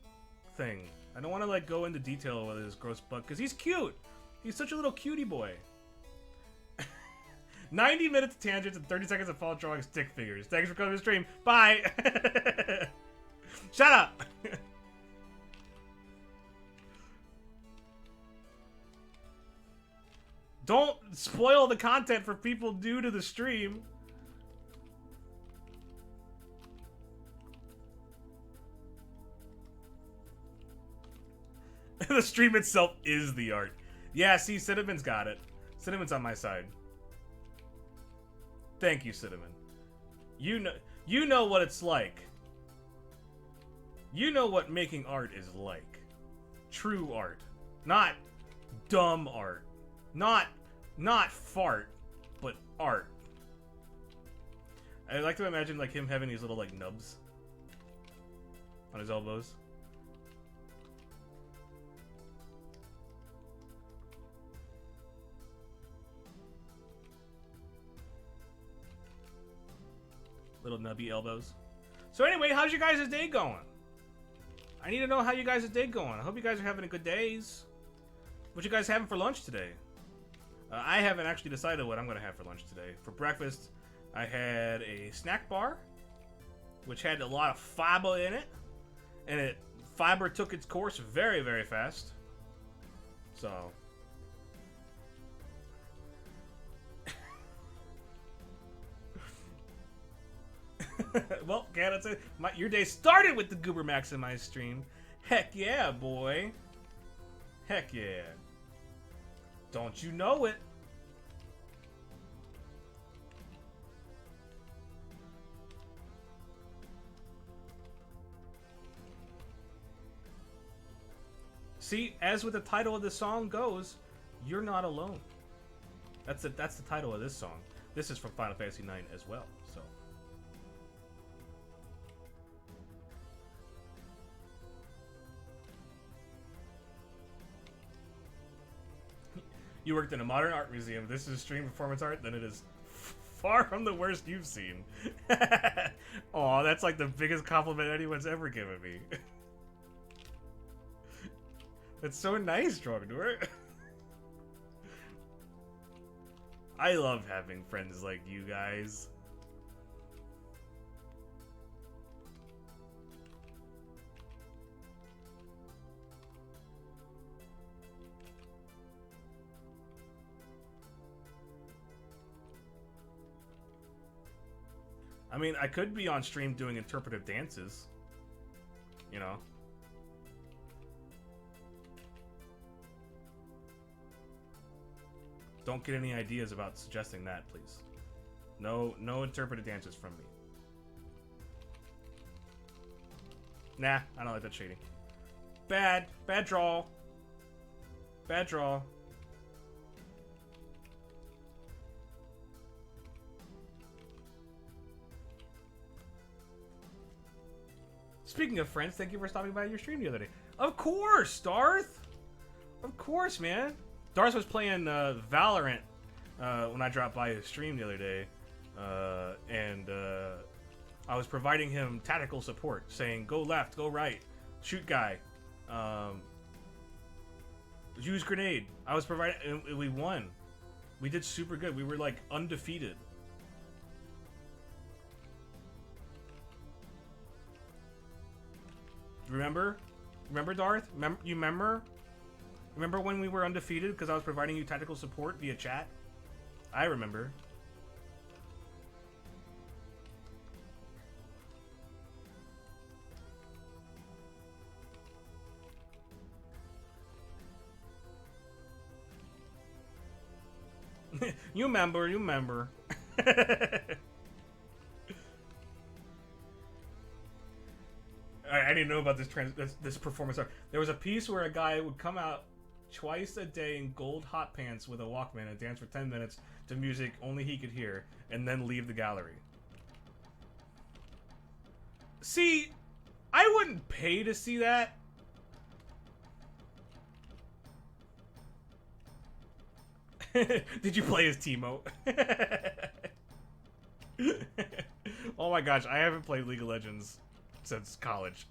thing. I don't want to like go into detail with his gross bug, because he's cute. He's such a little cutie boy. 90 minutes of tangents and 30 seconds of fall drawing stick figures. Thanks for coming to the stream. Bye! Shut up! Don't spoil the content for people new to the stream. The stream itself is the art. Yeah, see, Cinnamon's got it. Cinnamon's on my side. Thank you, Cinnamon. You know what it's like. You know what making art is like. True art. Not dumb art. Not fart, but art. I like to imagine like him having these little like nubs on his elbows. Little nubby elbows. So anyway, how's your guys' day going? I need to know how you guys' day going. I hope you guys are having a good days. What you guys having for lunch today? I haven't actually decided what I'm going to have for lunch today. For breakfast, I had a snack bar, which had a lot of fiber in it. And fiber took its course very, very fast. So... well, that's it. Your day started with the GooberMaximize stream. Heck yeah, boy. Heck yeah. Don't you know it? See, as with the title of the song goes, you're not alone. That's the title of this song. This is from Final Fantasy IX as well, so... You worked in a modern art museum. This is stream performance art, then it is far from the worst you've seen. Aw, that's like the biggest compliment anyone's ever given me. That's so nice, Drogdor. I love having friends like you guys. I mean, I could be on stream doing interpretive dances. You know. Don't get any ideas about suggesting that, please. No interpretive dances from me. Nah, I don't like that shading. Bad draw. Bad draw. Speaking of friends, thank you for stopping by your stream the other day. Of course, Darth! Of course, man. Darth was playing Valorant when I dropped by his stream the other day. And I was providing him tactical support, saying, go left, go right, shoot guy. Use grenade. I was providing, and we won. We did super good. We were like undefeated. Remember? Remember, Darth? You remember? Remember when we were undefeated because I was providing you tactical support via chat? I remember. You remember. I didn't know about this performance art. There was a piece where a guy would come out twice a day in gold hot pants with a Walkman and dance for 10 minutes to music only he could hear, and then leave the gallery. See, I wouldn't pay to see that. Did you play as Teemo? Oh my gosh, I haven't played League of Legends since college.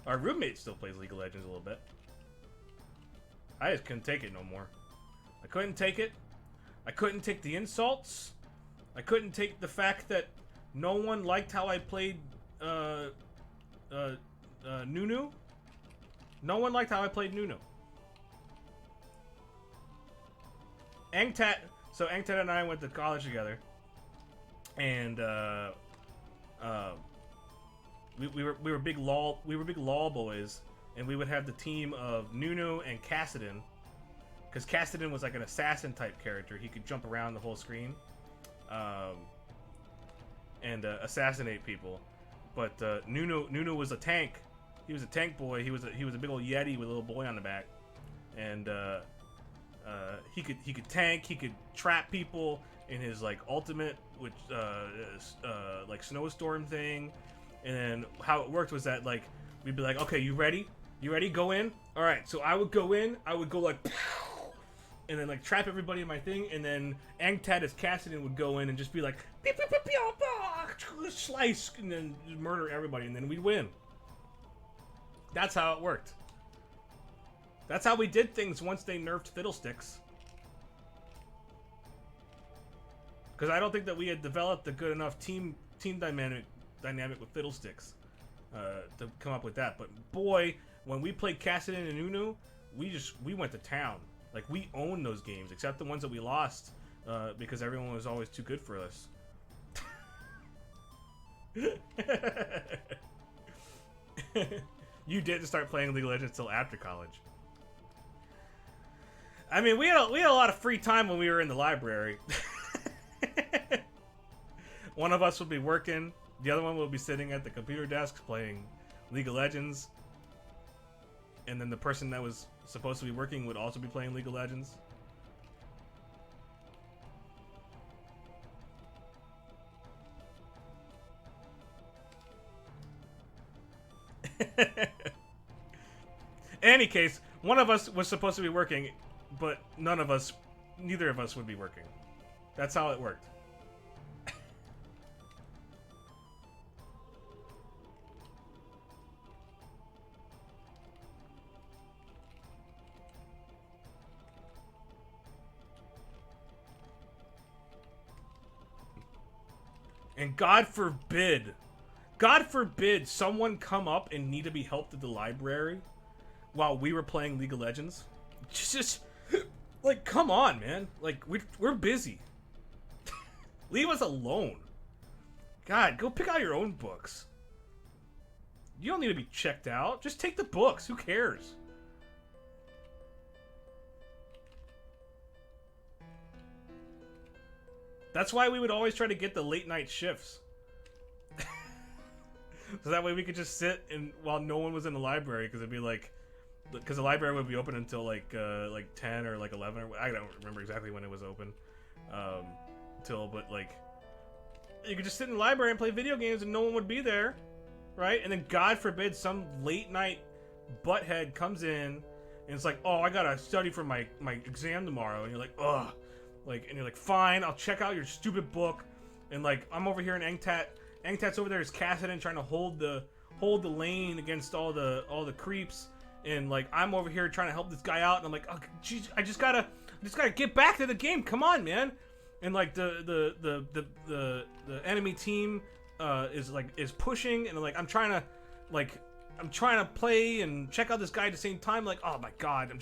Our roommate still plays League of Legends a little bit. I just couldn't take it no more. I couldn't take it. I couldn't take the insults. I couldn't take the fact that no one liked how I played Nunu. No one liked how I played Nunu. So Angtat and I went to college together, and we were big LOL boys, and we would have the team of Nunu and Cassidon, because Cassidon was like an assassin type character. He could jump around the whole screen, and assassinate people. But Nunu was a tank. He was a tank boy. He was a big old Yeti with a little boy on the back, and he could tank. He could trap people in his like ultimate, which like snowstorm thing. And then how it worked was that like we'd be like, okay, you ready? You ready? Go in. All right. So I would go in. I would go like, and then like trap everybody in my thing, and then Angtat as Cassidy would go in and just be like, beep, beep, beep, beep, beep, slice, and then murder everybody, and then we'd win. That's how it worked. That's how we did things once they nerfed Fiddlesticks. Because I don't think that we had developed a good enough team dynamic with Fiddlesticks to come up with that. But boy, when we played Cassidy and Nunu, we went to town. Like, we owned those games, except the ones that we lost because everyone was always too good for us. You didn't start playing League of Legends until after college. I mean, we had a lot of free time when we were in the library. One of us would be working, the other one would be sitting at the computer desk playing League of Legends, and then the person that was supposed to be working would also be playing League of Legends. In any case, one of us was supposed to be working, but neither of us would be working. That's how it worked. And God forbid someone come up and need to be helped at the library while we were playing League of Legends. Just like, come on, man. Like, we're busy. Leave us alone. God, go pick out your own books. You don't need to be checked out. Just take the books. Who cares? That's why we would always try to get the late night shifts. So that way we could just sit and while no one was in the library, because it'd be like, because the library would be open until like 10 or like 11 or I don't remember exactly when it was open. But like you could just sit in the library and play video games and no one would be there, right? And then God forbid some late night butthead comes in and it's like, oh, I gotta study for my exam tomorrow, and you're like, ugh. Like, and you're like, fine, I'll check out your stupid book. And like, I'm over here in Angtat's over there as Cassidy trying to hold the lane against all the creeps. And like, I'm over here trying to help this guy out, and I'm like, oh, geez, I just gotta get back to the game. Come on, man. And like the enemy team is pushing, and like I'm trying to play and check out this guy at the same time. Like, oh my god,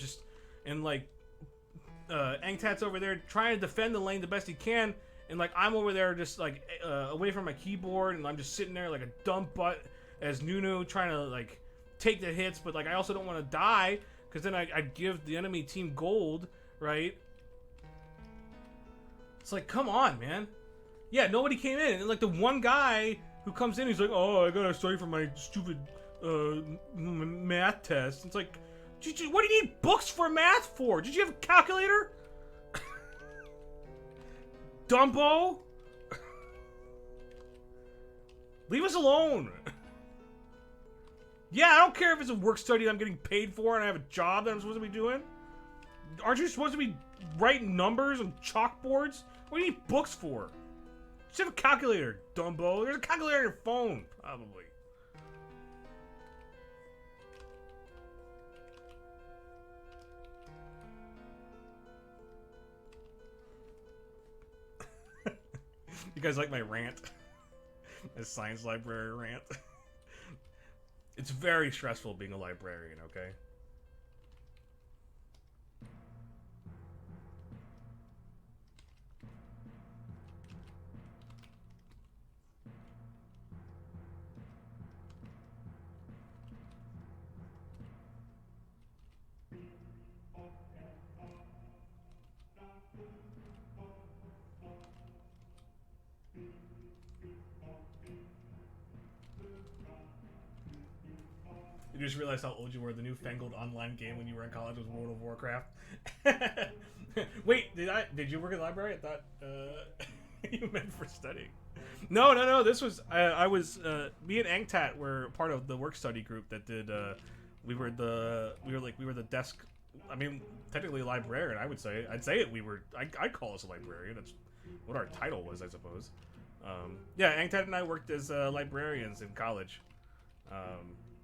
Angtat's over there trying to defend the lane the best he can, and like I'm over there just like away from my keyboard, and I'm just sitting there like a dumb butt as Nunu trying to like take the hits, but like I also don't want to die because then I'd give the enemy team gold, right? It's like, come on, man. Yeah, nobody came in, and like the one guy who comes in, he's like, oh, I gotta study for my stupid math test. It's like, what do you need books for math for? Did you have a calculator? Dumbo? Leave us alone. Yeah, I don't care if it's a work study that I'm getting paid for and I have a job that I'm supposed to be doing. Aren't you supposed to be writing numbers on chalkboards? What do you need books for? Just have a calculator, Dumbo. There's a calculator on your phone, probably. You guys like my rant? My science library rant? It's very stressful being a librarian, okay? You just realized how old you were. The newfangled online game when you were in college was World of Warcraft. Wait, did you work at the library? I thought you meant for studying. No. This was me and Angtat were part of the work study group that did. We were the desk I mean, technically a librarian, I would say. I'd say it. I'd call us a librarian. That's what our title was, I suppose. Yeah, Angtad and I worked as librarians in college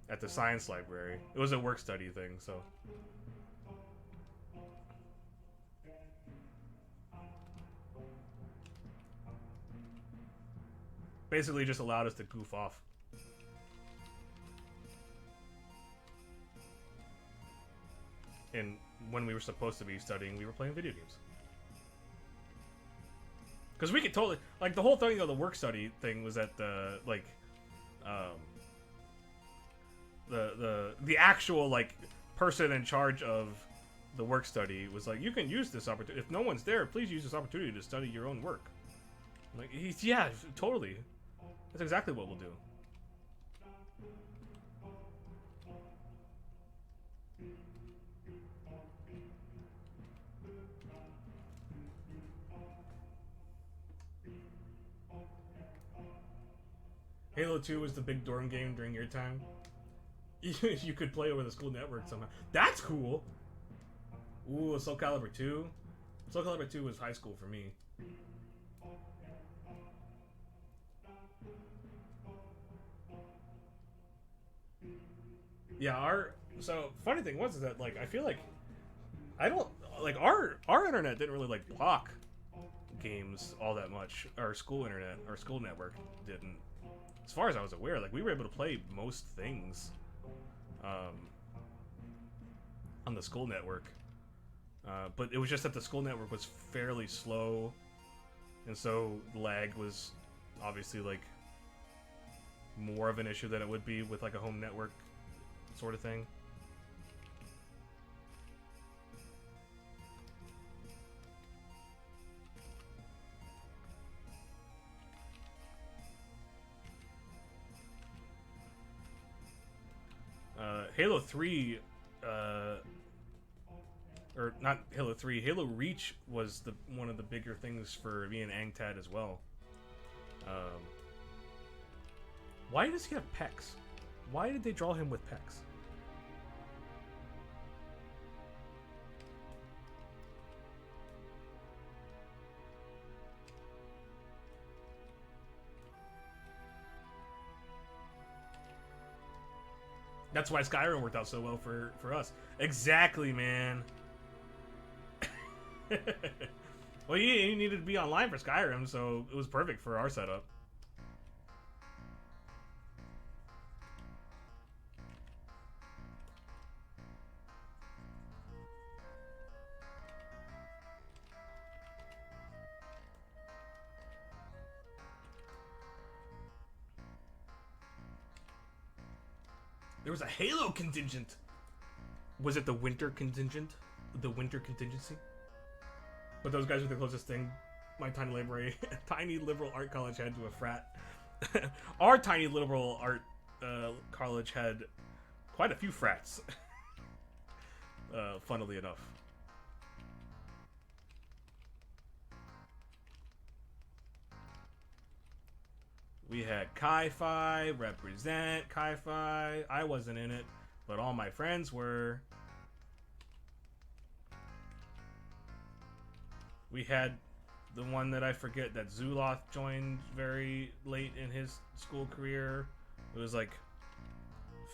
at the science library. It was a work study thing, so. Basically just allowed us to goof off. And when we were supposed to be studying, we were playing video games. Because we could totally, like, the whole thing of the work study thing was that the actual, like, person in charge of the work study was like, you can use this opportunity. If no one's there, please use this opportunity to study your own work. Like, yeah, totally. That's exactly what we'll do. Halo 2 was the big dorm game during your time. You could play over the school network somehow. That's cool! Ooh, Soul Calibur 2? Soul Calibur 2 was high school for me. Yeah, so funny thing was is that, like, I feel like I don't like our internet didn't really like block games all that much. Our school internet, our school network didn't. As far as I was aware, like, we were able to play most things on the school network. But it was just that the school network was fairly slow, and so lag was obviously, like, more of an issue than it would be with, like, a home network sort of thing. Halo 3, or not Halo 3, Halo Reach was one of the bigger things for me and Angtad as well. Why does he have pecs? Why did they draw him with pecs? That's why Skyrim worked out so well for us. Exactly, man. Well, you needed to be online for Skyrim, so it was perfect for our setup. There was a Halo contingent. Was it the winter contingent? The winter contingency? But those guys were the closest thing my tiny liberal art college had to a frat. Our tiny liberal art college had quite a few frats. Funnily enough. We had Chi-Fi, represent Chi-Fi. I wasn't in it, but all my friends were. We had the one that I forget that Zuloth joined very late in his school career. It was like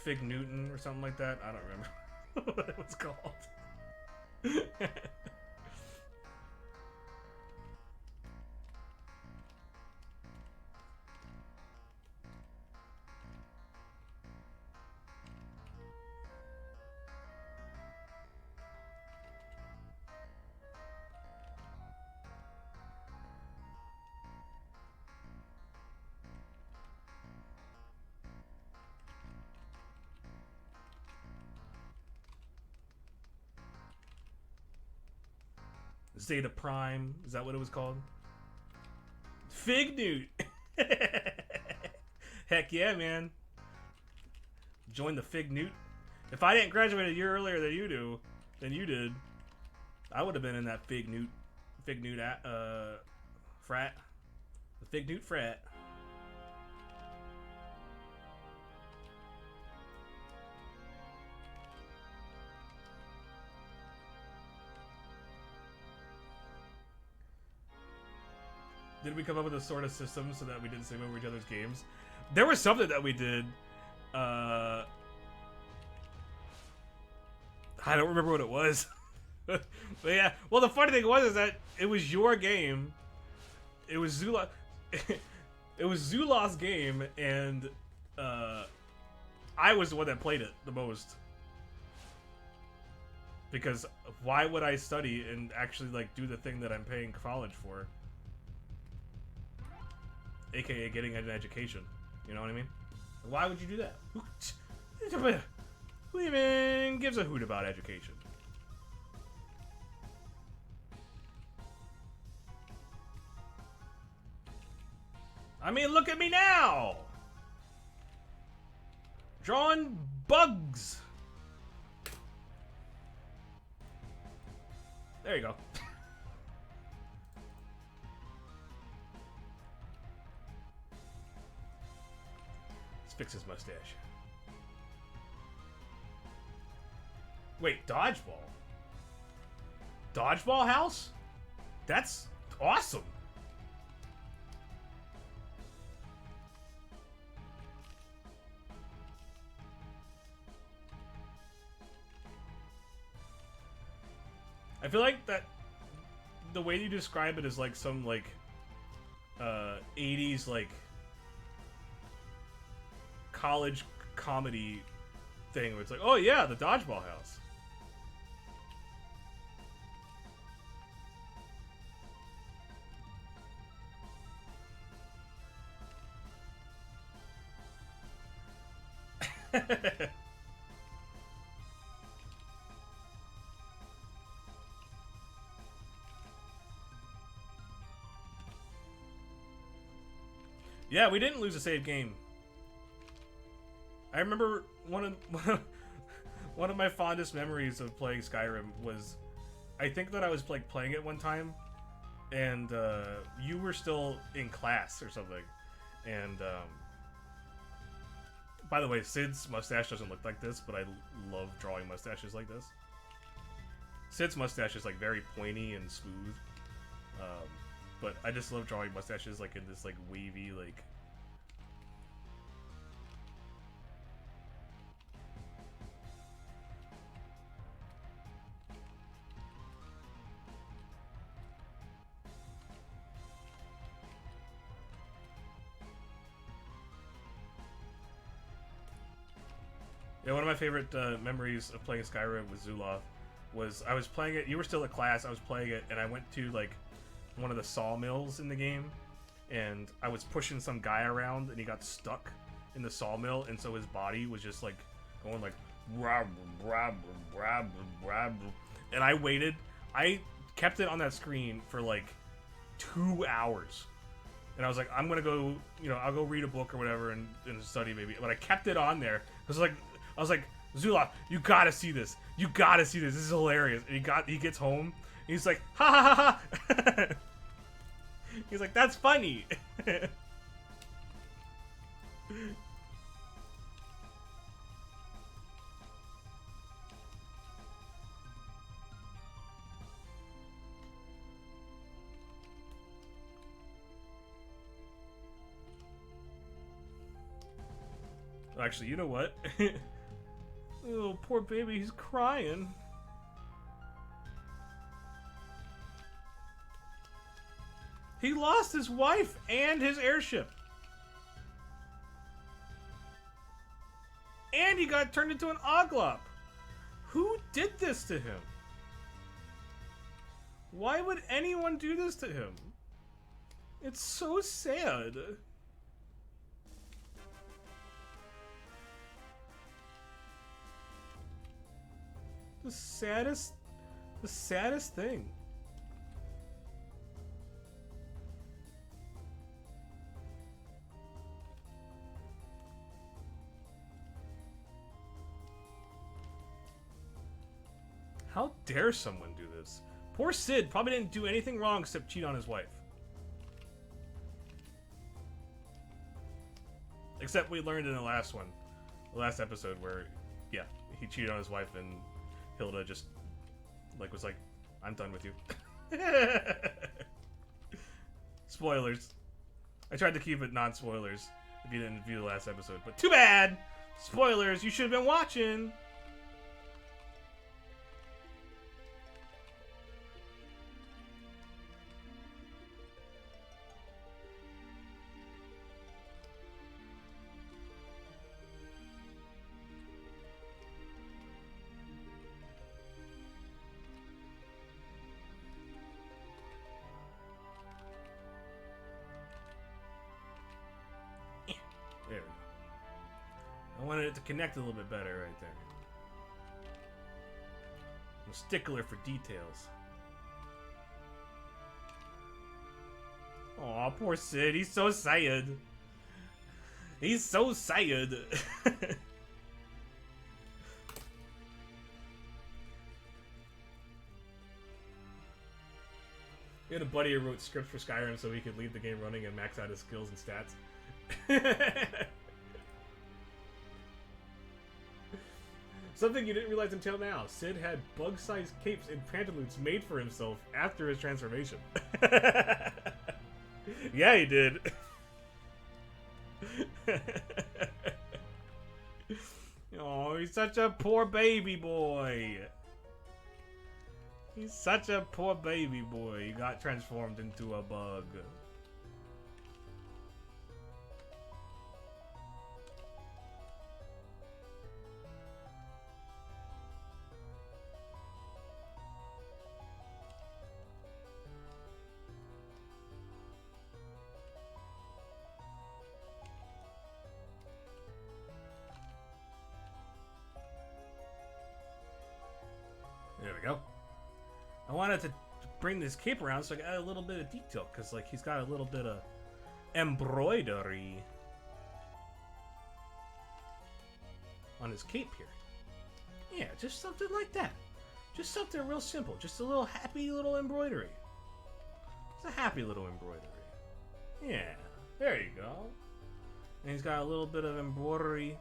Fig Newton or something like that. I don't remember what it was called. Zeta Prime, is that what it was called? Fig Newt. Heck yeah, man. Join the Fig Newt. If I didn't graduate a year earlier than you did, I would have been in that Fig Newt frat. The Fig Newt frat. Did we come up with a sort of system so that we didn't sing over each other's games? There was something that we did. I don't remember what it was. But yeah, well, the funny thing was is that it was your game. It was Zula. It was Zula's game, and I was the one that played it the most. Because why would I study and actually like do the thing that I'm paying college for? AKA getting an education. You know what I mean? Why would you do that? Who even gives a hoot about education? I mean, look at me now! Drawing bugs! There you go. Let's fix his mustache. Wait, dodgeball? Dodgeball house? That's awesome! I feel like that the way you describe it is like some like 80s like college comedy thing where it's like, oh yeah, the dodgeball house. Yeah, we didn't lose a save game. I remember one of my fondest memories of playing Skyrim was, I think that I was like playing it one time, and you were still in class or something. And by the way, Sid's mustache doesn't look like this, but I love drawing mustaches like this. Sid's mustache is like very pointy and smooth. But I just love drawing mustaches like in this like wavy like. Yeah, one of my favorite memories of playing Skyrim with Zula was I was playing it. You were still at class. I was playing it, and I went to like one of the sawmills in the game, and I was pushing some guy around, and he got stuck in the sawmill, and so his body was just like going like rab, rab, rab, rab, and I waited. I kept it on that screen for like 2 hours, and I was like, I'm gonna go, I'll go read a book or whatever and study maybe. But I kept it on there. I was like, Zula, you gotta see this. You gotta see this. This is hilarious. And he gets home. And he's like, ha ha ha ha. He's like, that's funny. Actually, you know what? Oh, poor baby, he's crying. He lost his wife and his airship. And he got turned into an oglop. Who did this to him? Why would anyone do this to him? It's so sad. The saddest thing. How dare someone do this? Poor Sid probably didn't do anything wrong except cheat on his wife. Except we learned in the last episode where, yeah, he cheated on his wife and Hilda just, was like, I'm done with you. Spoilers. I tried to keep it non-spoilers if you didn't view the last episode, but too bad! Spoilers, you should have been watching! There we go. I wanted it to connect a little bit better right there. I'm a stickler for details. Aw, poor Sid. He's so sad. He's so sad. We had a buddy who wrote scripts for Skyrim so he could leave the game running and max out his skills and stats. Something you didn't realize until now. Sid had bug-sized capes and pantaloons made for himself after his transformation. Yeah, he did. Oh, he's such a poor baby boy. He's such a poor baby boy. He got transformed into a bug. There we go. I wanted to bring this cape around so I got a little bit of detail, because like he's got a little bit of embroidery on his cape here. Yeah, just something like that. Just something real simple. Just a little happy little embroidery. It's a happy little embroidery. Yeah, there you go. And he's got a little bit of embroidery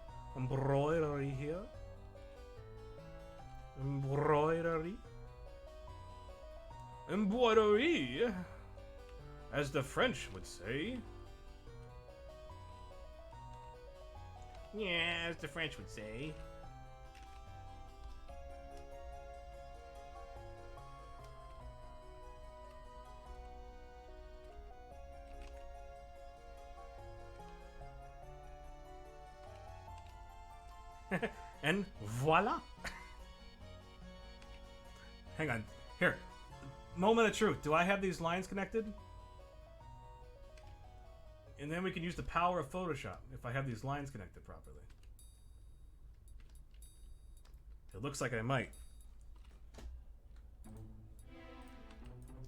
here. Embroidery, as the French would say. Yeah, as the French would say. And voila. Hang on. Here. Moment of truth. Do I have these lines connected? And then we can use the power of Photoshop if I have these lines connected properly. It looks like I might.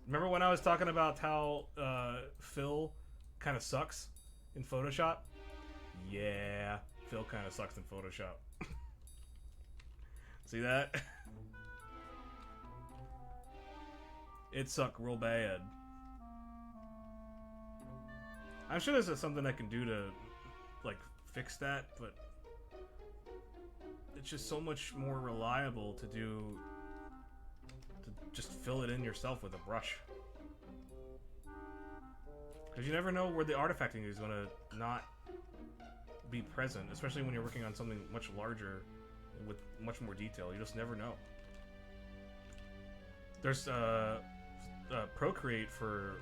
Remember when I was talking about how Phil kind of sucks in Photoshop? Yeah, Phil kind of sucks in Photoshop. See that? It sucked real bad. I'm sure there's something I can do to, like, fix that, but it's just so much more reliable to just fill it in yourself with a brush. Because you never know where the artifacting is going to not be present, especially when you're working on something much larger with much more detail. You just never know. There's Procreate for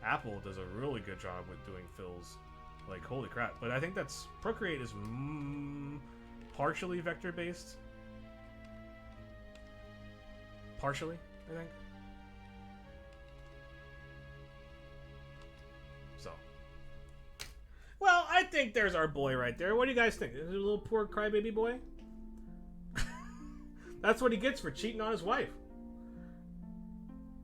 Apple does a really good job with doing fills. Like, holy crap. But I think that's Procreate is partially vector based. Partially, I think. So. Well, I think there's our boy right there. What do you guys think? Is it a little poor crybaby boy? That's what he gets for cheating on his wife.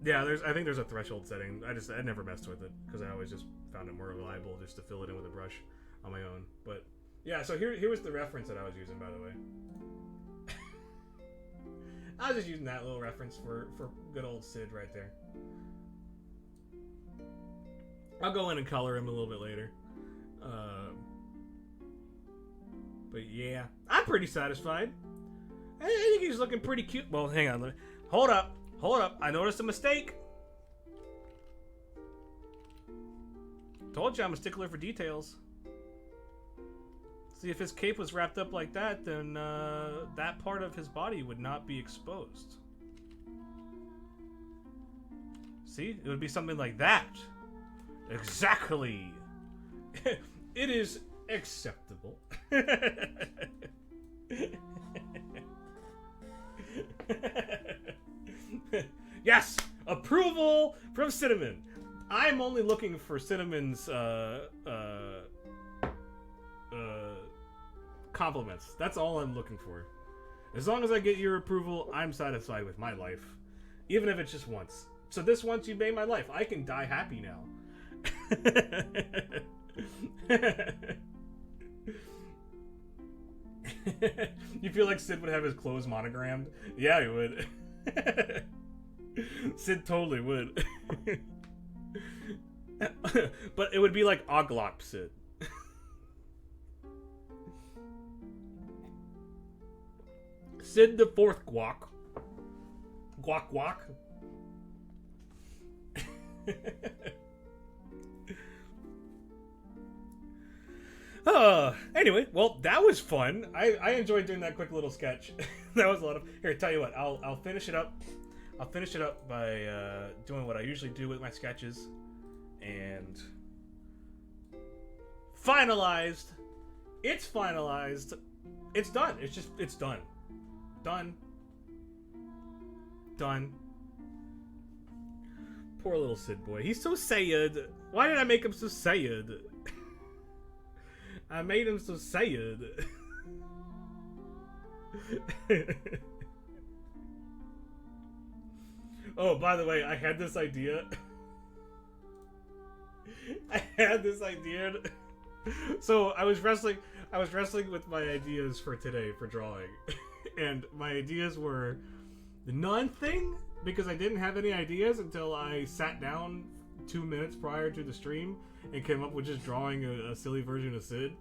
Yeah, I think there's a threshold setting. I never messed with it because I always just found it more reliable just to fill it in with a brush on my own. But yeah, so here was the reference that I was using, by the way. I was just using that little reference for good old Sid right there. I'll go in and color him a little bit later. But yeah, I'm pretty satisfied. I think he's looking pretty cute. Well, hang on. Hold up. I noticed a mistake. Told you I'm a stickler for details. See, if his cape was wrapped up like that, then that part of his body would not be exposed. See? It would be something like that. Exactly. It is acceptable. Yes! Approval from Cinnamon. I'm only looking for Cinnamon's compliments. That's all I'm looking for. As long as I get your approval, I'm satisfied with my life. Even if it's just once. So this once you made my life. I can die happy now. You feel like Sid would have his clothes monogrammed? Yeah, he would. Sid totally would. But it would be like Oglop Sid. Sid the Fourth Guac. Guac Guac. Anyway, well, that was fun. I enjoyed doing that quick little sketch. That was a lot of... Here, tell you what, I'll finish it up. I'll finish it up by doing what I usually do with my sketches. And... finalized. It's finalized. It's done. It's done. Done. Done. Poor little Sid boy. He's so sad. Why did I make him so sad? I made him so sad. Oh, by the way, I had this idea. So I was wrestling with my ideas for today for drawing. And my ideas were the nun thing, because I didn't have any ideas until I sat down 2 minutes prior to the stream and came up with just drawing a silly version of Sid.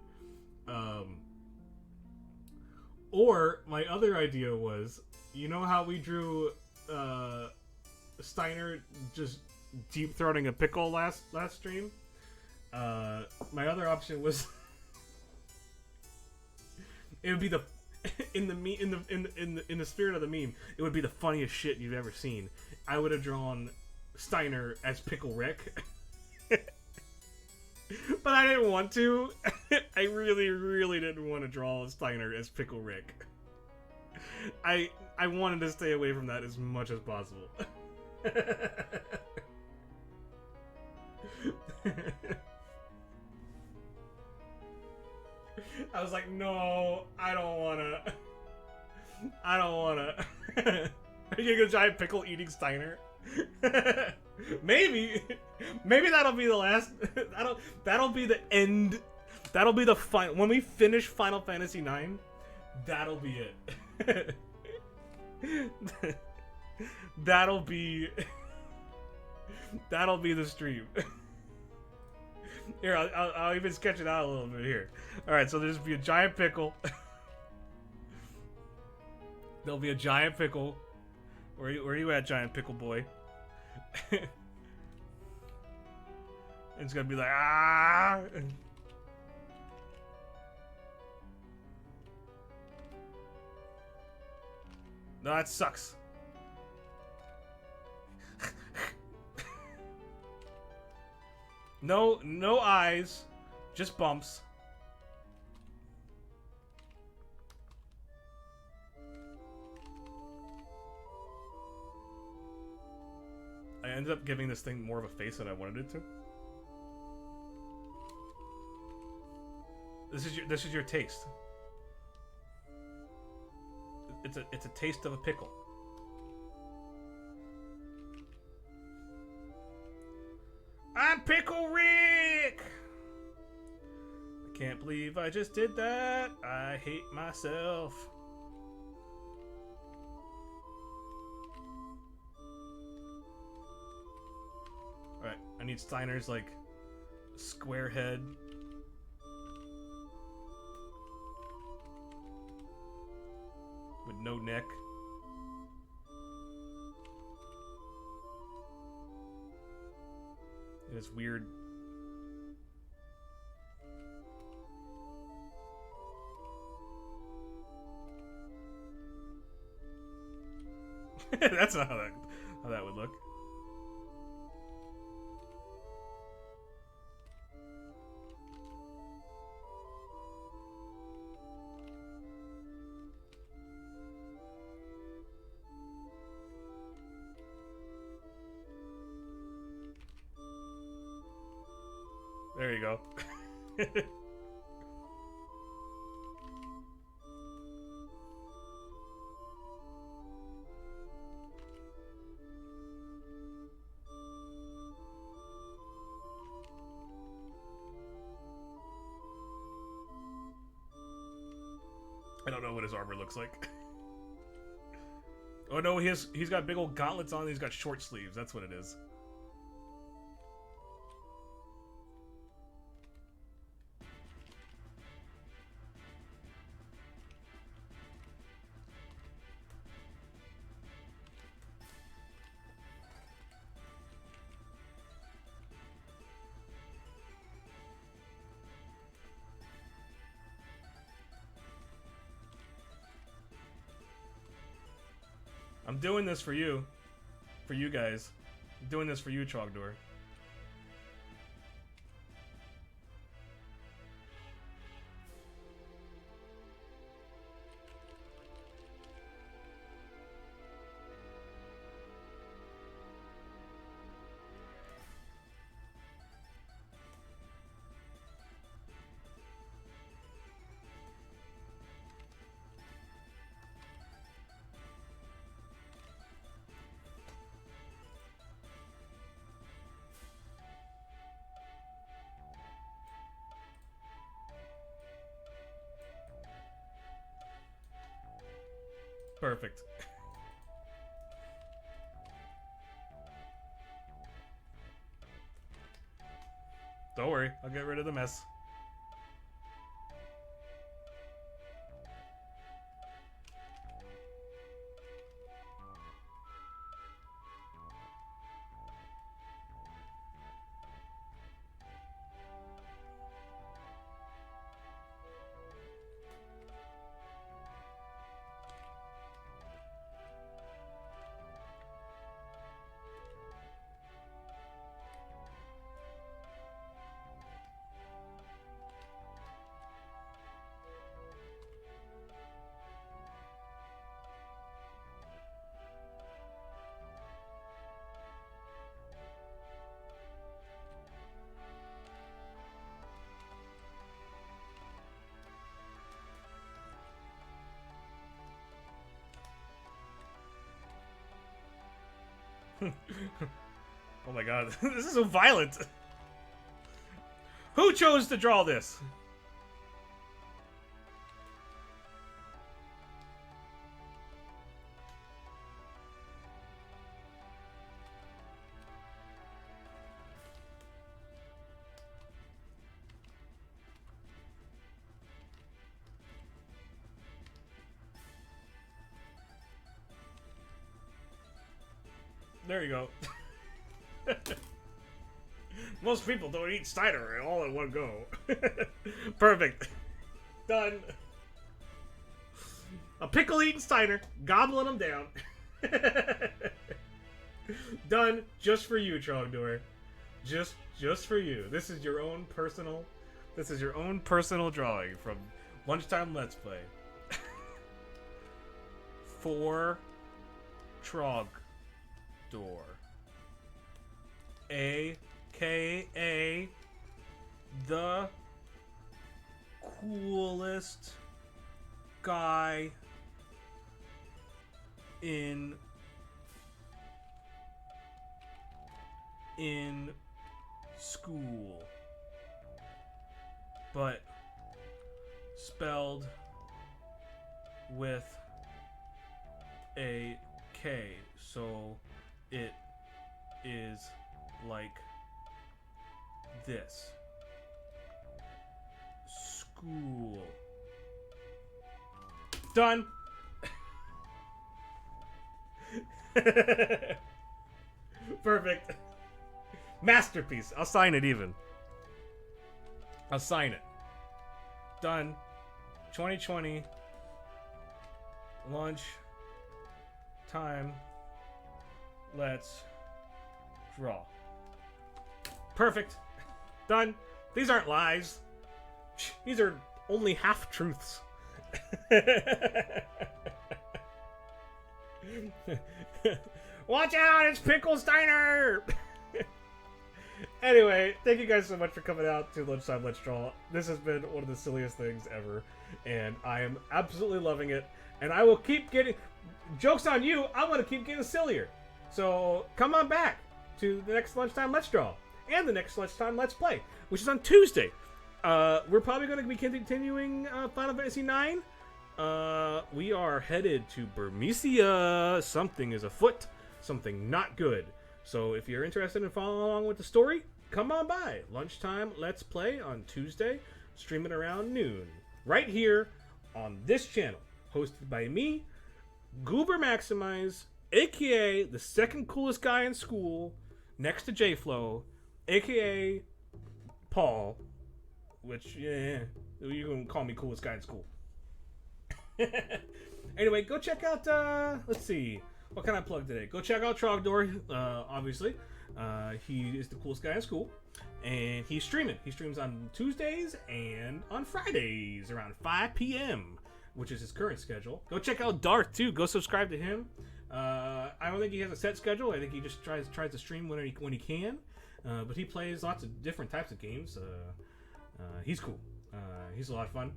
Or my other idea was, you know how we drew Steiner just deep throating a pickle last stream? My other option was it would be the in the spirit of the meme, it would be the funniest shit you've ever seen. I would have drawn Steiner as Pickle Rick. But I didn't want to. I really didn't want to draw Steiner as Pickle Rick. I wanted to stay away from that as much as possible. I was like, no, I don't wanna. Are you gonna get a giant pickle eating Steiner? Maybe that'll be the last. That'll be the end. That'll be the final. When we finish Final Fantasy IX, that'll be it. That'll be the stream. Here, I'll even sketch it out a little bit here. All right, so there's be a giant pickle. There'll be a giant pickle. Where are you at, giant pickle boy? It's gonna be like, ah. No, that sucks. No eyes, just bumps. I ended up giving this thing more of a face than I wanted it to. This is your taste. It's a taste of a pickle. I'm Pickle Rick! I can't believe I just did that. I hate myself. Alright, I need Steiner's, like, square head. With no neck. And his weird That's not how that would look. There you go. I don't know what his armor looks like. Oh no, he's got big old gauntlets on. He's got short sleeves. That's what it is. I'm doing this for you. For you guys. I'm doing this for you, Trogdor. Perfect. Don't worry, I'll get rid of the mess. Oh my god, this is so violent. Who chose to draw this? There you go. Most people don't eat cider all in one go. Perfect. Done. A pickle eating Steiner, gobbling them down. Done. Just for you, Trogdor. Just for you. This is your own personal. This is your own personal drawing from Lunchtime Let's Play. For Trogdor. AKA the coolest guy in school, but spelled with a K, so it is like this. School. Done. Perfect. Masterpiece. I'll sign it even. I'll sign it. Done. 2020. Lunch time let's draw. Perfect. Done. These aren't lies. These are only half truths. Watch out, it's Pickle Steiner! Anyway, thank you guys so much for coming out to Lunchtime Let's Draw. This has been one of the silliest things ever, and I am absolutely loving it. And I will keep getting... Joke's on you, I'm going to keep getting sillier. So, come on back to the next Lunchtime Let's Draw, and the next Lunchtime Let's Play, which is on Tuesday. We're probably going to be continuing Final Fantasy IX. We are headed to Burmecia. Something is afoot. Something not good. So if you're interested in following along with the story, come on by. Lunchtime Let's Play on Tuesday, streaming around noon. Right here on this channel. Hosted by me, GooberMaximize, a.k.a. the second coolest guy in school, next to J-Flow, a.k.a. Paul, which, yeah, you can call me coolest guy in school. Anyway, go check out, let's see, what can I plug today? Go check out Trogdor, obviously. He is the coolest guy in school, and he's streaming. He streams on Tuesdays and on Fridays around 5 p.m., which is his current schedule. Go check out Darth, too. Go subscribe to him. I don't think he has a set schedule. I think he just tries to stream when he can, but he plays lots of different types of games. He's cool. He's a lot of fun.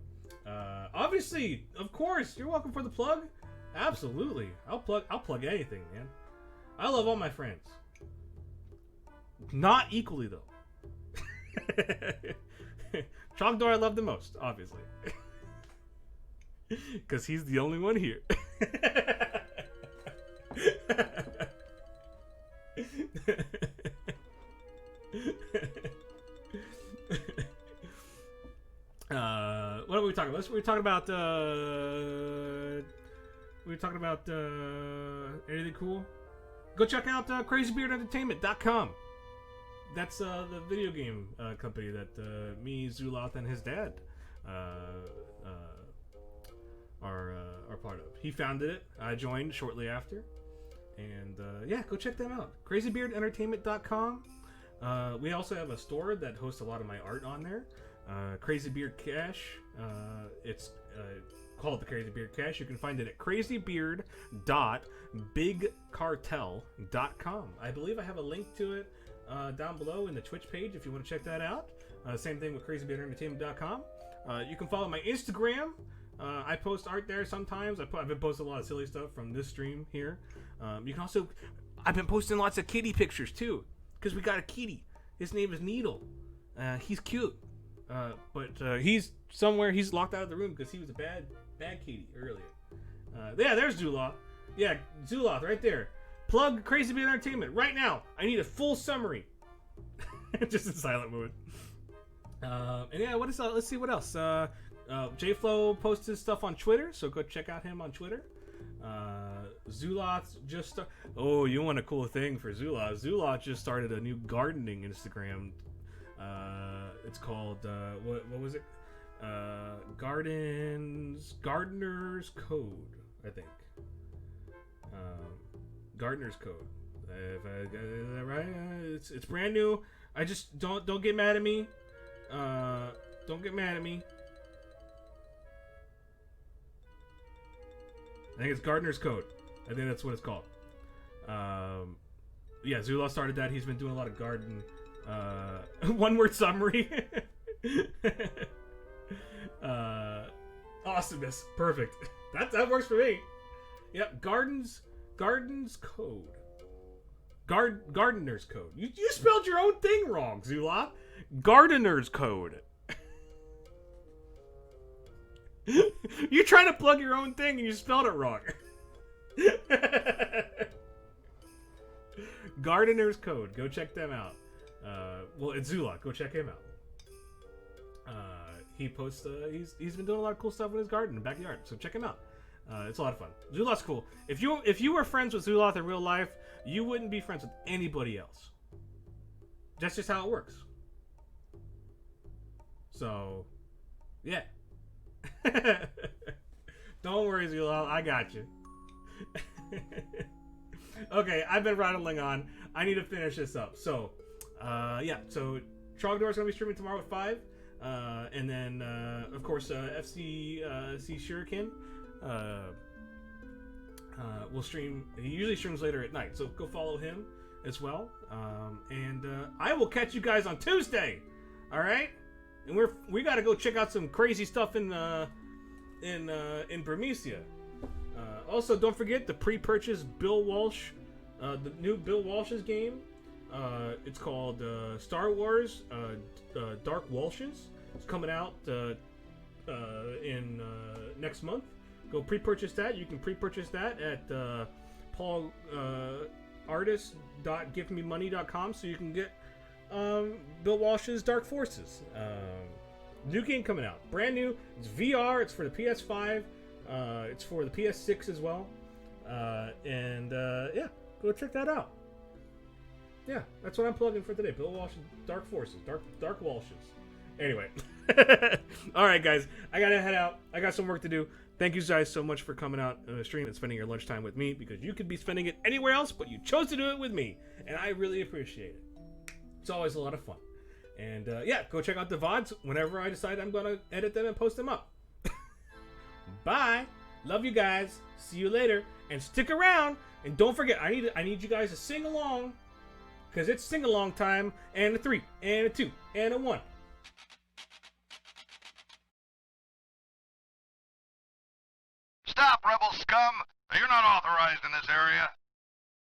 Obviously, of course, you're welcome for the plug. Absolutely, I'll plug anything, man. I love all my friends. Not equally though. Trogdor I love the most, obviously, because he's the only one here. What are we talking about? We're talking about anything cool? Go check out crazybeardentertainment.com. That's the video game company that me, Zuloth, and his dad are part of. He founded it. I joined shortly after. And yeah, go check them out. crazybeardentertainment.com. We also have a store that hosts a lot of my art on there. Crazy Beard Cash. It's called the Crazy Beard Cash. You can find it at crazybeard.bigcartel.com. I believe I have a link to it down below in the Twitch page if you want to check that out. Same thing with crazybeardentertainment.com. You can follow my Instagram. I post art there sometimes. I've been posting a lot of silly stuff from this stream here. You can also... I've been posting lots of kitty pictures too, because we got a kitty. His name is Needle. He's cute. But he's somewhere. He's locked out of the room because he was a bad kitty earlier. Yeah, there's Zuloth. Yeah, Zuloth right there. Plug Crazy Beard Entertainment right now. I need a full summary. Just in silent mode. And yeah, what is let's see what else. J-Flow posts his stuff on Twitter, so go check out him on Twitter. Zuloth just oh, you want a cool thing for Zuloth? Zuloth just started a new gardening Instagram. It's called what was it? Gardener's Code, I think. Gardener's Code. Is that right? It's brand new. I just don't get mad at me. Don't get mad at me. I think it's Gardener's Code. I think that's what it's called. Yeah, Zula started that. He's been doing a lot of garden. One word summary. Awesomeness. Perfect. That works for me. Yep. Gardens Code. Gardener's Code. You spelled your own thing wrong, Zula. Gardener's Code. You're trying to plug your own thing and you spelled it wrong. Gardener's Code. Go check them out. Well, it's Zula. Go check him out. He posts. He's been doing a lot of cool stuff in his garden, in the backyard. So check him out. It's a lot of fun. Zula's cool. If you were friends with Zula in real life, you wouldn't be friends with anybody else. That's just how it works. So, yeah. Don't worry, Zula. I got you. Okay, I've been rattling on. I need to finish this up. So, yeah. So Trogdor's gonna be streaming tomorrow at 5, and then of course FC Shuriken will stream. He usually streams later at night, so go follow him as well. And I will catch you guys on Tuesday. All right, and we got to go check out some crazy stuff in Burmecia. Also, don't forget the pre-purchase Bill Walsh, the new Bill Walsh's game. It's called Star Wars Dark Walshes. It's coming out in next month. Go pre-purchase that. You can pre-purchase that at paulartist.givememoney.com, so you can get Bill Walsh's Dark Forces. New game coming out, brand new. It's VR. It's for the PS5. It's for the PS6 as well. Yeah, go check that out. Yeah, that's what I'm plugging for today. Bill Walsh's Dark Forces, Dark Walshes. Anyway, all right, guys, I gotta head out. I got some work to do. Thank you guys so much for coming out on the stream and spending your lunchtime with me, because you could be spending it anywhere else, but you chose to do it with me, and I really appreciate it. It's always a lot of fun. And yeah, go check out the VODs whenever I decide I'm gonna edit them and post them up. Bye. Love you guys. See you later. And stick around. And don't forget, I need you guys to sing along, because it's sing along time. And a 3, and a 2, and a 1. Stop, rebel scum! You're not authorized in this area.